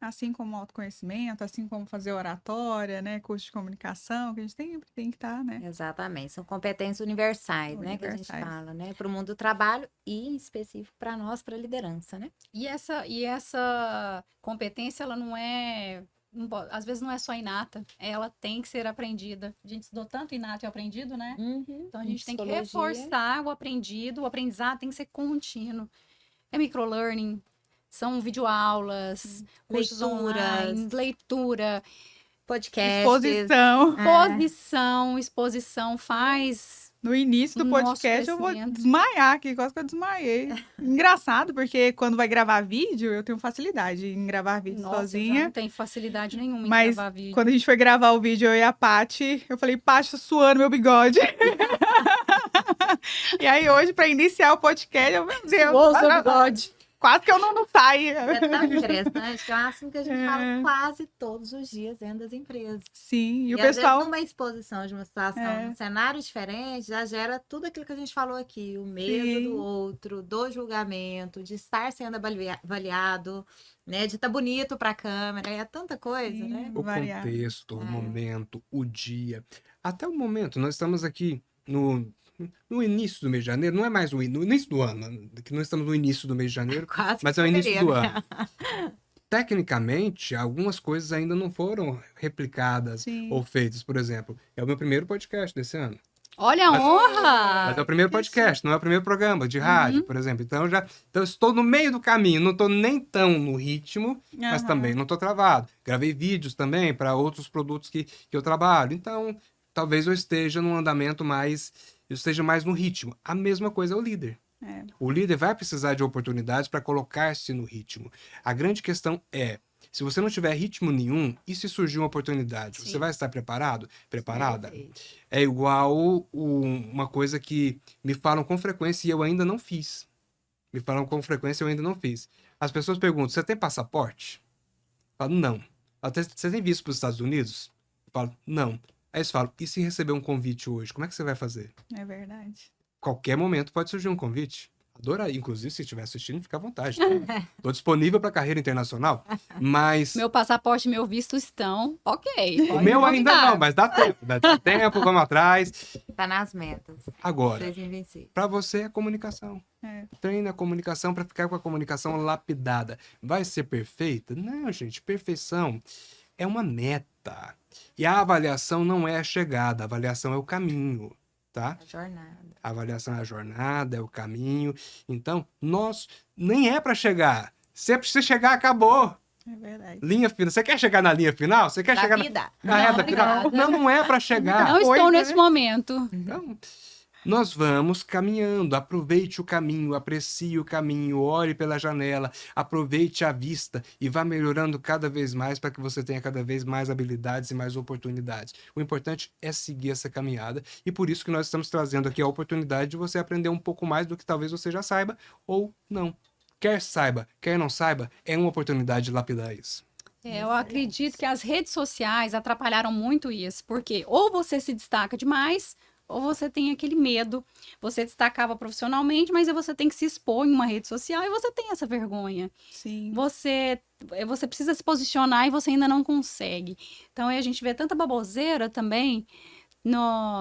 Assim como autoconhecimento, assim como fazer oratória, né? Curso de comunicação, que a gente sempre tem que estar, né? Exatamente, são competências universais, né, que a gente Universais. fala, né, para o mundo do trabalho e em específico para nós, para a liderança, né? E essa competência, ela não é... às vezes não é só inata, ela tem que ser aprendida. A gente estudou tanto inato e aprendido, né? Então a gente tem que reforçar o aprendido, o aprendizado tem que ser contínuo. É microlearning, são videoaulas, cursos online, leitura, Podcast. exposição, faz... No início do Nosso podcast eu vou crescimento. desmaiar aqui, quase que eu desmaiei. Engraçado, porque quando vai gravar vídeo, eu tenho facilidade em gravar vídeo Nossa, eu já sozinha. não tenho facilidade nenhuma em Mas gravar vídeo. quando a gente foi gravar o vídeo, eu e a Paty, eu falei, Paty, tô suando meu bigode. E aí hoje, pra iniciar o podcast, eu, meu Deus, Ouça o bigode. quase que eu não saio. É tão interessante que é um assunto que a gente É. fala quase todos os dias dentro das empresas. Sim, e o Às vezes, pessoal... numa exposição de uma situação, num cenário diferente, já gera tudo aquilo que a gente falou aqui. O medo Sim. do outro, do julgamento, de estar sendo avaliado, né? De estar bonito para a câmera. É tanta coisa, Sim. né? O variar. contexto, o momento, o dia. Até o momento, nós estamos aqui no início do mês de janeiro, não é mais no início do ano, que nós estamos no início do mês de janeiro, Quase mas é o início do fevereiro. ano. Tecnicamente, algumas coisas ainda não foram replicadas Sim. ou feitas. Por exemplo, é o meu primeiro podcast desse ano. Olha a Mas- honra! Mas é o primeiro podcast, não é o primeiro programa de rádio, por exemplo. Então, eu estou no meio do caminho, não estou nem tão no ritmo, mas Aham. também não estou travado. Gravei vídeos também para outros produtos que eu trabalho. Então, talvez eu esteja num andamento eu esteja mais no ritmo. A mesma coisa é o líder. É. O líder vai precisar de oportunidades para colocar-se no ritmo. A grande questão é, se você não tiver ritmo nenhum, e se surgir uma oportunidade, Sim. você vai estar preparado? Preparada? Perfeito. É igual uma coisa que me falam com frequência e eu ainda não fiz. Me falam com frequência e eu ainda não fiz. As pessoas perguntam, você tem passaporte? Eu falo, não. Até você tem visto para os Estados Unidos? Eu falo, não. Aí eles falam, e se receber um convite hoje, como é que você vai fazer? É verdade. Qualquer momento pode surgir um convite. Adoraria, inclusive, se estiver assistindo, fica à vontade. Estou disponível para carreira internacional, mas Meu passaporte e meu visto estão ok. o pode meu me ainda convidar. não, mas dá tempo. Dá tempo, vamos atrás. Tá nas metas. Agora, 2026. para você é comunicação. É. Treina a comunicação para ficar com a comunicação lapidada. Vai ser perfeita? Não, gente, perfeição é uma meta. E a avaliação não é a chegada, a avaliação é o caminho, tá? A jornada. A avaliação é a jornada, é o caminho. Então, nós nem é para chegar. Se é para você chegar, acabou. É verdade. Linha final. Você quer chegar na linha final? Você quer Da chegar vida. na reta Não, final? obrigada. Não é para chegar. Não estou coisa, nesse né? momento. Então, nós vamos caminhando, aproveite o caminho, aprecie o caminho, olhe pela janela, aproveite a vista e vá melhorando cada vez mais para que você tenha cada vez mais habilidades e mais oportunidades. O importante é seguir essa caminhada e por isso que nós estamos trazendo aqui a oportunidade de você aprender um pouco mais do que talvez você já saiba ou não. Quer saiba, quer não saiba, é uma oportunidade de lapidar isso. Eu acredito que as redes sociais atrapalharam muito isso, porque ou você se destaca demais, ou você tem aquele medo. Você destacava profissionalmente, mas aí você tem que se expor em uma rede social e você tem essa vergonha. Sim. Você precisa se posicionar e você ainda não consegue. Então, aí a gente vê tanta baboseira também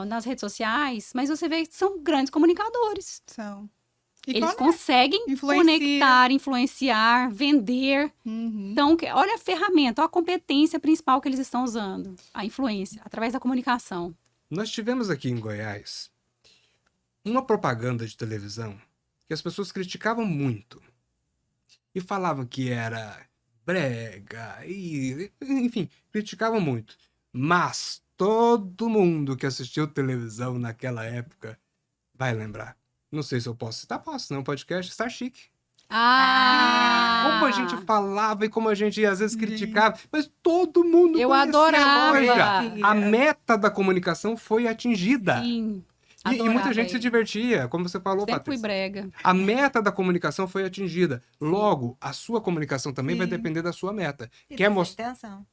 nas redes sociais, mas você vê que são grandes comunicadores. São. E Eles quando- conseguem influencia. conectar, influenciar, vender. Uhum. Então, olha a ferramenta, olha a competência principal que eles estão usando. A influência, através da comunicação. Nós tivemos aqui em Goiás uma propaganda de televisão que as pessoas criticavam muito e falavam que era brega e, enfim, criticavam muito. Mas todo mundo que assistiu televisão naquela época vai lembrar. Não sei se eu posso citar, posso, não, podcast Star Chic. Como a gente falava e como a gente às vezes criticava, mas todo mundo Eu conhecia a loja. adorava. A meta da comunicação foi atingida. Sim. E muita adorava gente se ele. divertia, como você falou, Sempre fui Patrícia. brega. A meta da comunicação foi atingida. Logo, a sua comunicação também vai Sim. depender da sua meta. E Quer dessa mostrar? intenção.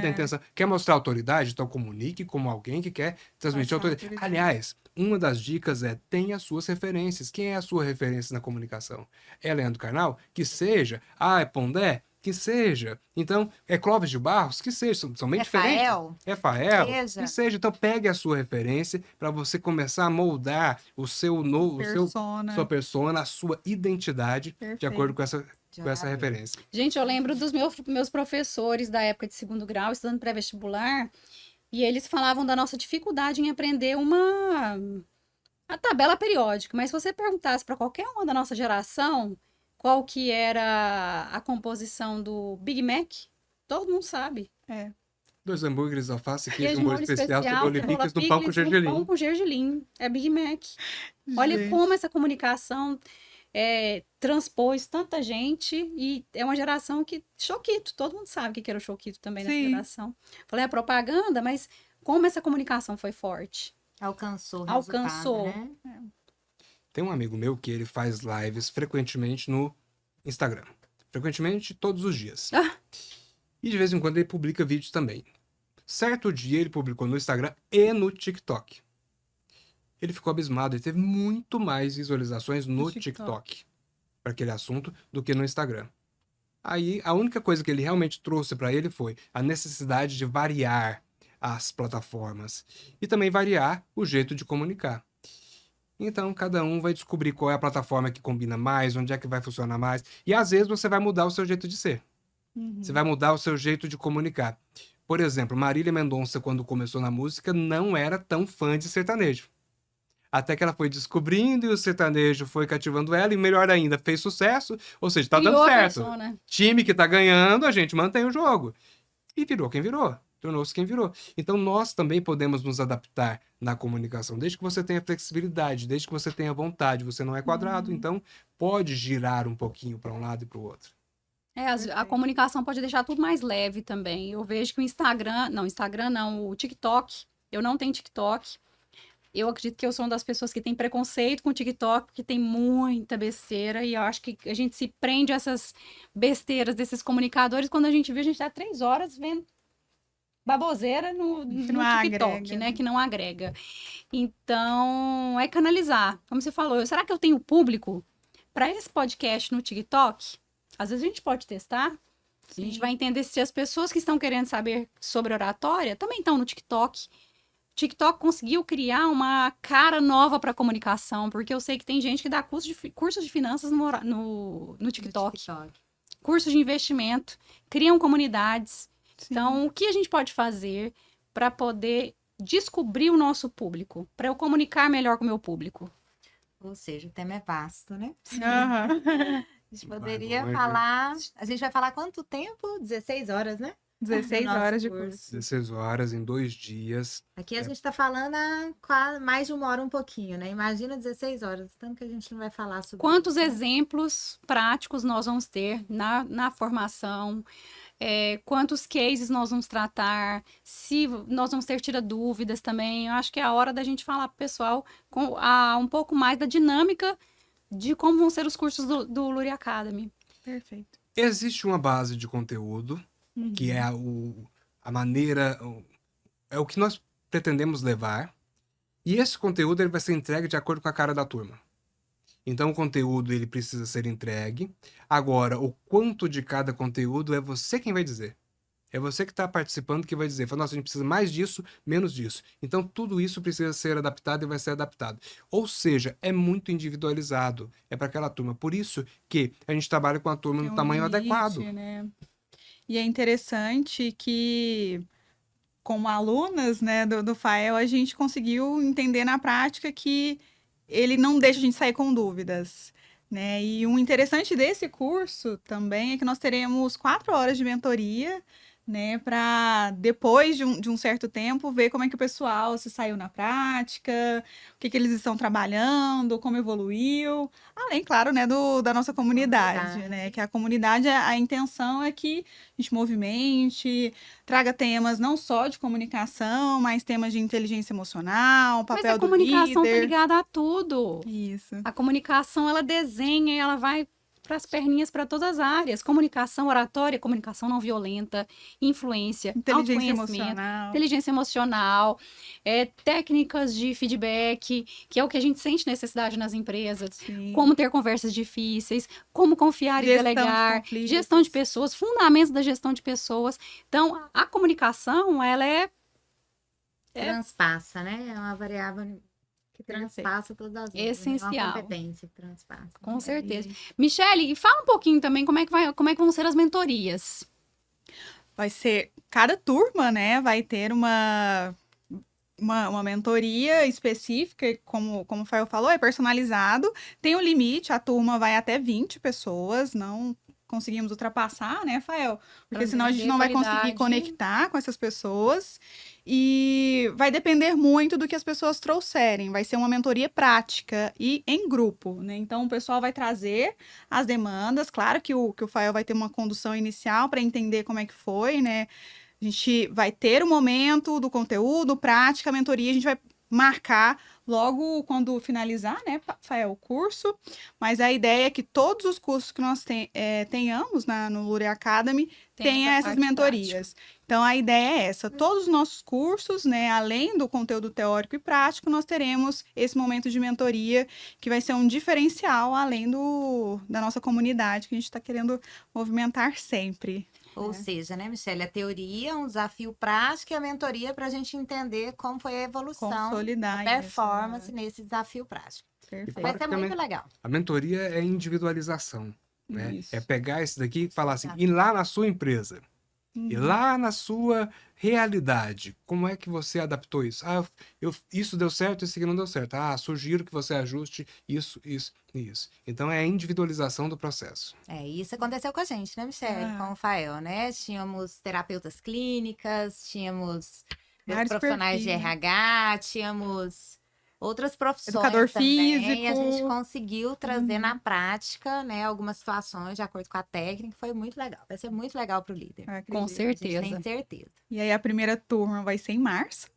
Da intenção. Quer mostrar autoridade? Então comunique como alguém que quer transmitir Passar autoridade. autoridade. Aliás, uma das dicas é tenha suas referências. Quem é a sua referência na comunicação? É Leandro Carnal? Que seja. É Pondé? Que seja. Então, é Clóvis de Barros? Que seja. São bem diferentes. Rafael. É Fael? Seja. Que seja. Então, pegue a sua referência para você começar a moldar o seu novo, Persona. sua persona, a sua identidade de Perfeito. acordo com essa referência. Gente, eu lembro dos meus professores da época de segundo grau, estudando pré-vestibular, e eles falavam da nossa dificuldade em aprender a tabela periódica. Mas se você perguntasse para qualquer uma da nossa geração qual que era a composição do Big Mac, todo mundo sabe. 2 hambúrgueres, alface, Queijo queijo, de molho molho especial, especial, cebola e cebola picles no pão com picles, um gergelim. pão com gergelim. É Big Mac. Olha Gente. como essa comunicação transpôs tanta gente e é uma geração que... Choquito, todo mundo sabe o que era o Choquito também nessa Sim. geração. Falei, é propaganda, mas como essa comunicação foi forte. Alcançou. Alcançou. Resultado, né? Tem um amigo meu que ele faz lives frequentemente no Instagram. Frequentemente, todos os dias. Ah. E de vez em quando ele publica vídeos também. Certo dia ele publicou no Instagram e no TikTok. Ele ficou abismado, ele teve muito mais visualizações no TikTok para aquele assunto do que no Instagram. Aí a única coisa que ele realmente trouxe para ele foi a necessidade de variar as plataformas e também variar o jeito de comunicar. Então, cada um vai descobrir qual é a plataforma que combina mais, onde é que vai funcionar mais. E às vezes você vai mudar o seu jeito de ser. Uhum. Você vai mudar o seu jeito de comunicar. Por exemplo, Marília Mendonça, quando começou na música, não era tão fã de sertanejo. Até que ela foi descobrindo e o sertanejo foi cativando ela, e melhor ainda, fez sucesso, ou seja, tá dando Criou a certo. persona. Time que tá ganhando, a gente mantém o jogo. E virou quem virou. Tornou-se quem virou. Então nós também podemos nos adaptar na comunicação, desde que você tenha flexibilidade, desde que você tenha vontade, você não é quadrado, então pode girar um pouquinho para um lado e para o outro. A comunicação pode deixar tudo mais leve também. Eu vejo que o o TikTok, eu não tenho TikTok. Eu acredito que eu sou uma das pessoas que tem preconceito com o TikTok, porque tem muita besteira, e eu acho que a gente se prende a essas besteiras desses comunicadores, quando a gente vê, a gente tá 3 horas vendo baboseira no não TikTok, agrega, né? né? Que não agrega. Então, é canalizar. Como você falou, será que eu tenho público para esse podcast no TikTok? Às vezes a gente pode testar. A gente vai entender se as pessoas que estão querendo saber sobre oratória também estão no TikTok. O TikTok conseguiu criar uma cara nova para comunicação, porque eu sei que tem gente que dá cursos de finanças no TikTok, cursos de investimento, criam comunidades. Sim. Então, o que a gente pode fazer para poder descobrir o nosso público, para eu comunicar melhor com o meu público? Ou seja, o tema é vasto, né? Aham. A gente poderia longe. falar. A gente vai falar quanto tempo? 16 horas, né? 16 Nosso horas de curso. curso. 16 horas em 2 dias. Aqui a gente tá falando há quase mais de 1 hora um pouquinho, né? Imagina 16 horas, tanto que a gente não vai falar sobre Quantos isso, né? exemplos práticos nós vamos ter na formação? Quantos cases nós vamos tratar? Se nós vamos ter tira dúvidas também. Eu acho que é a hora da gente falar pro pessoal um pouco mais da dinâmica de como vão ser os cursos do Luri Academy. Perfeito. Existe uma base de conteúdo, que é a maneira, é o que nós pretendemos levar. E esse conteúdo ele vai ser entregue de acordo com a cara da turma. Então, o conteúdo ele precisa ser entregue. Agora, o quanto de cada conteúdo é você quem vai dizer. É você que está participando que vai dizer. Fala, nossa, a gente precisa mais disso, menos disso. Então, tudo isso precisa ser adaptado e vai ser adaptado. Ou seja, é muito individualizado. É para aquela turma. Por isso que a gente trabalha com a turma Tem no um tamanho limite, adequado. né? E é interessante que, como alunas, né, do FAEL, a gente conseguiu entender na prática que ele não deixa a gente sair com dúvidas, né? E um interessante desse curso também é que nós teremos 4 horas de mentoria, né, para depois de um certo tempo ver como é que o pessoal se saiu na prática, o que eles estão trabalhando, como evoluiu, além, claro, né, da nossa comunidade, né, que a comunidade, a intenção é que a gente movimente, traga temas não só de comunicação, mas temas de inteligência emocional, o Mas papel a do comunicação tá líder. ligada a tudo. Isso. A comunicação, ela desenha, ela vai para as perninhas para todas as áreas. Comunicação oratória, comunicação não violenta, influência, Inteligência autoconhecimento, emocional. inteligência emocional, técnicas de feedback, que é o que a gente sente necessidade nas empresas. Sim. Como ter conversas difíceis, como confiar e Gestão de delegar, conflitos. gestão de pessoas, fundamentos da gestão de pessoas. Então, a comunicação, ela é Transpassa, né? É uma variável que transpassa todas as outras. É Essencial. uma competência que transpassa. com certeza. Michele, e fala um pouquinho também como é que vão ser as mentorias. Vai ser, cada turma, né, vai ter uma mentoria específica, como o Fael falou, é personalizado, tem um limite, a turma vai até 20 pessoas, não conseguimos ultrapassar, né, Fael? Porque Pra senão a gente manter não vai conseguir qualidade. conectar com essas pessoas e vai depender muito do que as pessoas trouxerem. Vai ser uma mentoria prática e em grupo, né? Então o pessoal vai trazer as demandas, claro que o Fael vai ter uma condução inicial para entender como é que foi, né? A gente vai ter o momento do conteúdo, prática, mentoria, a gente vai marcar logo quando finalizar, né, Fael, o curso, mas a ideia é que todos os cursos que nós tenhamos no Luri Academy tenha essa essas parte mentorias. Então, a ideia é essa, todos os nossos cursos, né, além do conteúdo teórico e prático, nós teremos esse momento de mentoria, que vai ser um diferencial, além da nossa comunidade, que a gente está querendo movimentar sempre. Ou seja, né, Michele, a teoria, um desafio prático e a mentoria para a gente entender como foi a evolução, Consolidar a performance nesse desafio prático. Perfeito. Vai ser Claro que muito legal. A mentoria é individualização, né? Isso. É pegar isso daqui e falar assim, Exato. ir lá na sua empresa, e Uhum. lá na sua realidade, como é que você adaptou isso? Ah, isso deu certo, isso aqui não deu certo. Ah, sugiro que você ajuste isso, isso e isso. Então é a individualização do processo. Isso aconteceu com a gente, né, Michele? Com o Fael, né? Tínhamos terapeutas clínicas, tínhamos Vários profissionais de perfis, né? RH, tínhamos outras profissões Educador também. E a gente físico. conseguiu trazer na prática, né, algumas situações de acordo com a técnica. Foi muito legal. Vai ser muito legal para o líder. Eu acredito. Com A gente certeza. tem certeza. E aí a primeira turma vai ser em março,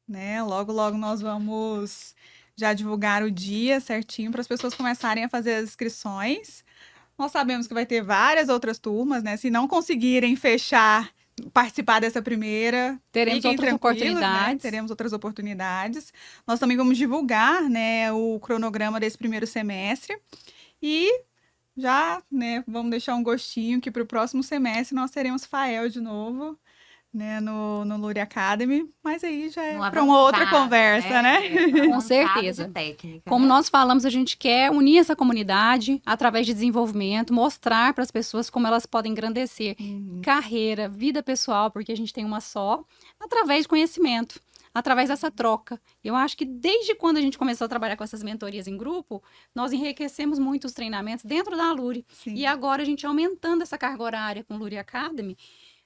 né? Logo, logo nós vamos já divulgar o dia certinho para as pessoas começarem a fazer as inscrições. Nós sabemos que vai ter várias outras turmas, né? Se não conseguirem fechar participar dessa primeira. Teremos Fiquem outras tranquilos, né? oportunidades. Teremos outras oportunidades. Nós também vamos divulgar, né, o cronograma desse primeiro semestre. E já, né, vamos deixar um gostinho que para o próximo semestre nós teremos FAEL de novo, né, no Luri Academy. Mas aí já é Um para uma outra avançado, conversa, né? Com certeza. De técnica, Como né? nós falamos, a gente quer unir essa comunidade através de desenvolvimento, mostrar para as pessoas como elas podem engrandecer carreira, vida pessoal, porque a gente tem uma só, através de conhecimento, através dessa troca. Eu acho que desde quando a gente começou a trabalhar com essas mentorias em grupo, nós enriquecemos muito os treinamentos dentro da Luri. Sim. E agora a gente aumentando essa carga horária com o Luri Academy,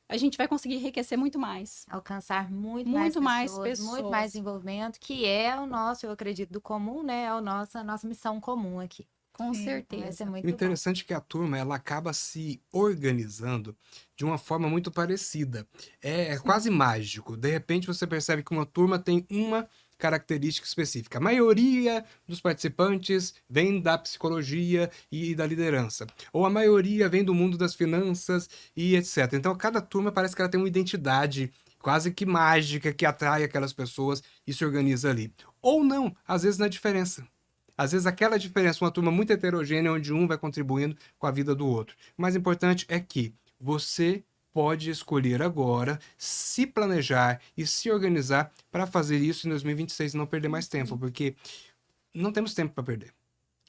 a gente vai conseguir enriquecer muito mais. Alcançar muito Muito mais mais pessoas, muito mais pessoas. desenvolvimento, que é o nosso, eu acredito, do comum, né? É a nossa missão comum aqui. Com Sim, Vai certeza. ser muito O interessante é que a turma ela acaba se organizando de uma forma muito parecida. É quase mágico. De repente você percebe que uma turma tem uma característica específica. A maioria dos participantes vem da psicologia e da liderança. Ou a maioria vem do mundo das finanças e etc. Então cada turma parece que ela tem uma identidade quase que mágica que atrai aquelas pessoas e se organiza ali. Ou não, às vezes na diferença. Às vezes aquela diferença, uma turma muito heterogênea, onde um vai contribuindo com a vida do outro. O mais importante é que você pode escolher agora se planejar e se organizar para fazer isso em 2026 e não perder mais tempo, porque não temos tempo para perder.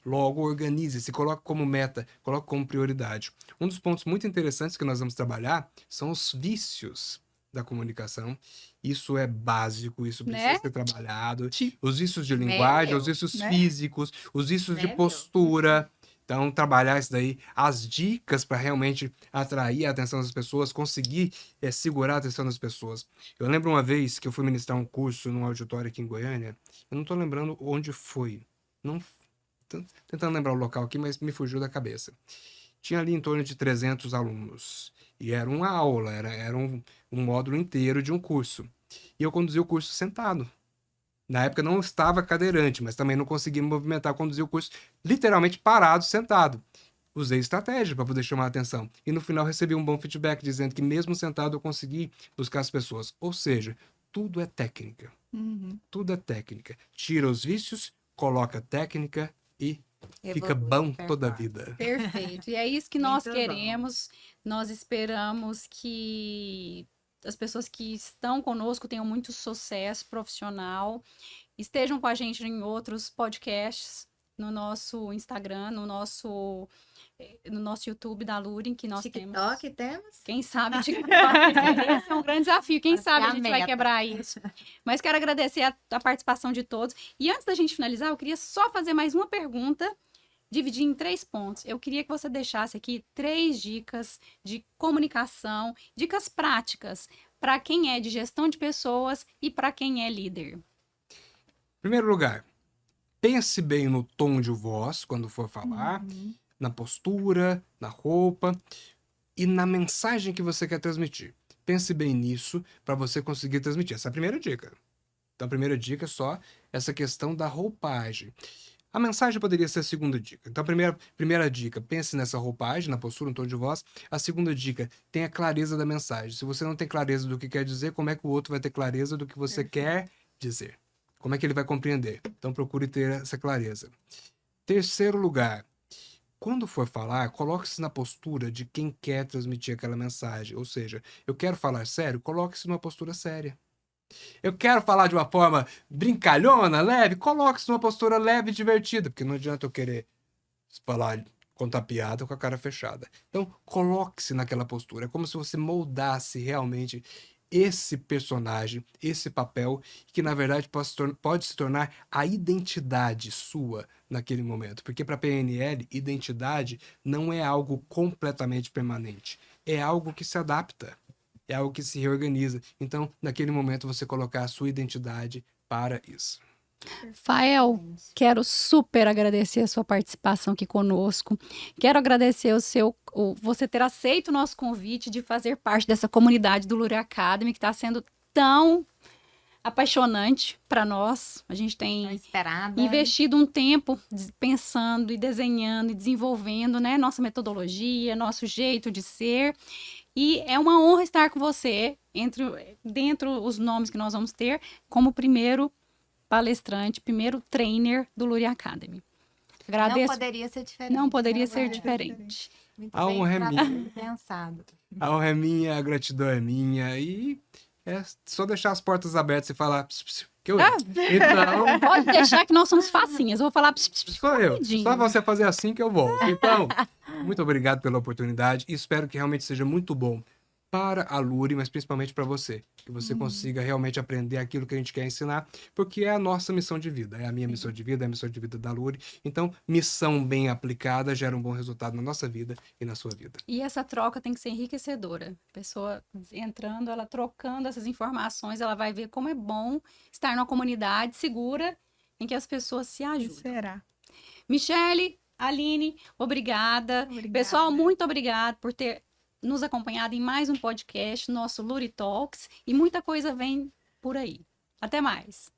Logo, organize-se, coloque como meta, coloque como prioridade. Um dos pontos muito interessantes que nós vamos trabalhar são os vícios da comunicação. Isso é básico, isso precisa Né? ser trabalhado. Tipo, Os vícios de linguagem, os vícios né? físicos, os vícios de Meu. postura. Então, trabalhar isso daí, as dicas para realmente atrair a atenção das pessoas, conseguir segurar a atenção das pessoas. Eu lembro uma vez que eu fui ministrar um curso num auditório aqui em Goiânia, eu não estou lembrando onde foi. Não, tô tentando lembrar o local aqui, mas me fugiu da cabeça. Tinha ali em torno de 300 alunos. E era uma aula, era um módulo inteiro de um curso. E eu conduzi o curso sentado. Na época não estava cadeirante, mas também não conseguia me movimentar, conduzi o curso literalmente parado, sentado. Usei estratégia para poder chamar a atenção. E no final recebi um bom feedback dizendo que mesmo sentado eu consegui buscar as pessoas. Ou seja, tudo é técnica. Tudo é técnica. Tira os vícios, coloca técnica e fica Evolui, bom toda a performance. vida. Perfeito. E é isso que nós Muito bom. queremos. Nós esperamos que as pessoas que estão conosco tenham muito sucesso profissional, estejam com a gente em outros podcasts, no nosso Instagram, no nosso YouTube da Lurin, que nós TikTok temos. temos? Quem sabe TikTok, esse é um grande desafio. Quem Essa sabe é a a gente vai meta. quebrar isso. Mas quero agradecer a participação de todos. E antes da gente finalizar, eu queria só fazer mais uma pergunta, dividir em 3 pontos. Eu queria que você deixasse aqui 3 dicas de comunicação, dicas práticas para quem é de gestão de pessoas e para quem é líder. Em primeiro lugar, pense bem no tom de voz quando for falar, na postura, na roupa e na mensagem que você quer transmitir. Pense bem nisso para você conseguir transmitir. Essa é a primeira dica. Então, a primeira dica é só essa questão da roupagem. A mensagem poderia ser a segunda dica. Então, a primeira dica, pense nessa roupagem, na postura, no tom de voz. A segunda dica, tenha clareza da mensagem. Se você não tem clareza do que quer dizer, como é que o outro vai ter clareza do que você quer dizer? Como é que ele vai compreender? Então, procure ter essa clareza. Terceiro lugar, quando for falar, coloque-se na postura de quem quer transmitir aquela mensagem. Ou seja, eu quero falar sério, coloque-se numa postura séria. Eu quero falar de uma forma brincalhona, leve, coloque-se numa postura leve e divertida, porque não adianta eu querer falar, contar piada com a cara fechada. Então, coloque-se naquela postura. É como se você moldasse realmente esse personagem, esse papel, que na verdade pode se tornar a identidade sua naquele momento. Porque para a PNL, identidade não é algo completamente permanente. É algo que se adapta. É algo que se reorganiza. Então, naquele momento, você colocar a sua identidade para isso. Fael, quero super agradecer a sua participação aqui conosco. Quero agradecer você ter aceito o nosso convite de fazer parte dessa comunidade do Luri Academy, que está sendo tão apaixonante para nós. A gente tem Esperada. investido um tempo pensando e desenhando e desenvolvendo, né, nossa metodologia, nosso jeito de ser. E é uma honra estar com você, dentro os nomes que nós vamos ter, como primeiro palestrante, primeiro trainer do Luri Academy. Não Agradeço. poderia ser diferente. Não poderia né? ser diferente. Muito A bem honra é minha. tratado e pensado. A honra é minha, a gratidão é minha. E é só deixar as portas abertas e falar "Ps, ps", que eu entro. Então, Pode deixar que nós somos facinhas. Eu vou falar sou eu. rapidinho. Só você fazer assim que eu vou. Então, muito obrigado pela oportunidade e espero que realmente seja muito bom para a Luri, mas principalmente para você. Que você consiga realmente aprender aquilo que a gente quer ensinar, porque é a nossa missão de vida. É a minha missão de vida, é a missão de vida da Luri. Então, missão bem aplicada gera um bom resultado na nossa vida e na sua vida. E essa troca tem que ser enriquecedora. A pessoa entrando, ela trocando essas informações, ela vai ver como é bom estar numa comunidade segura em que as pessoas se ajudam. Será? Michele, Aline, obrigada. Obrigada. Pessoal, muito obrigado por ter nos acompanhado em mais um podcast, nosso Luri Talks. E muita coisa vem por aí. Até mais.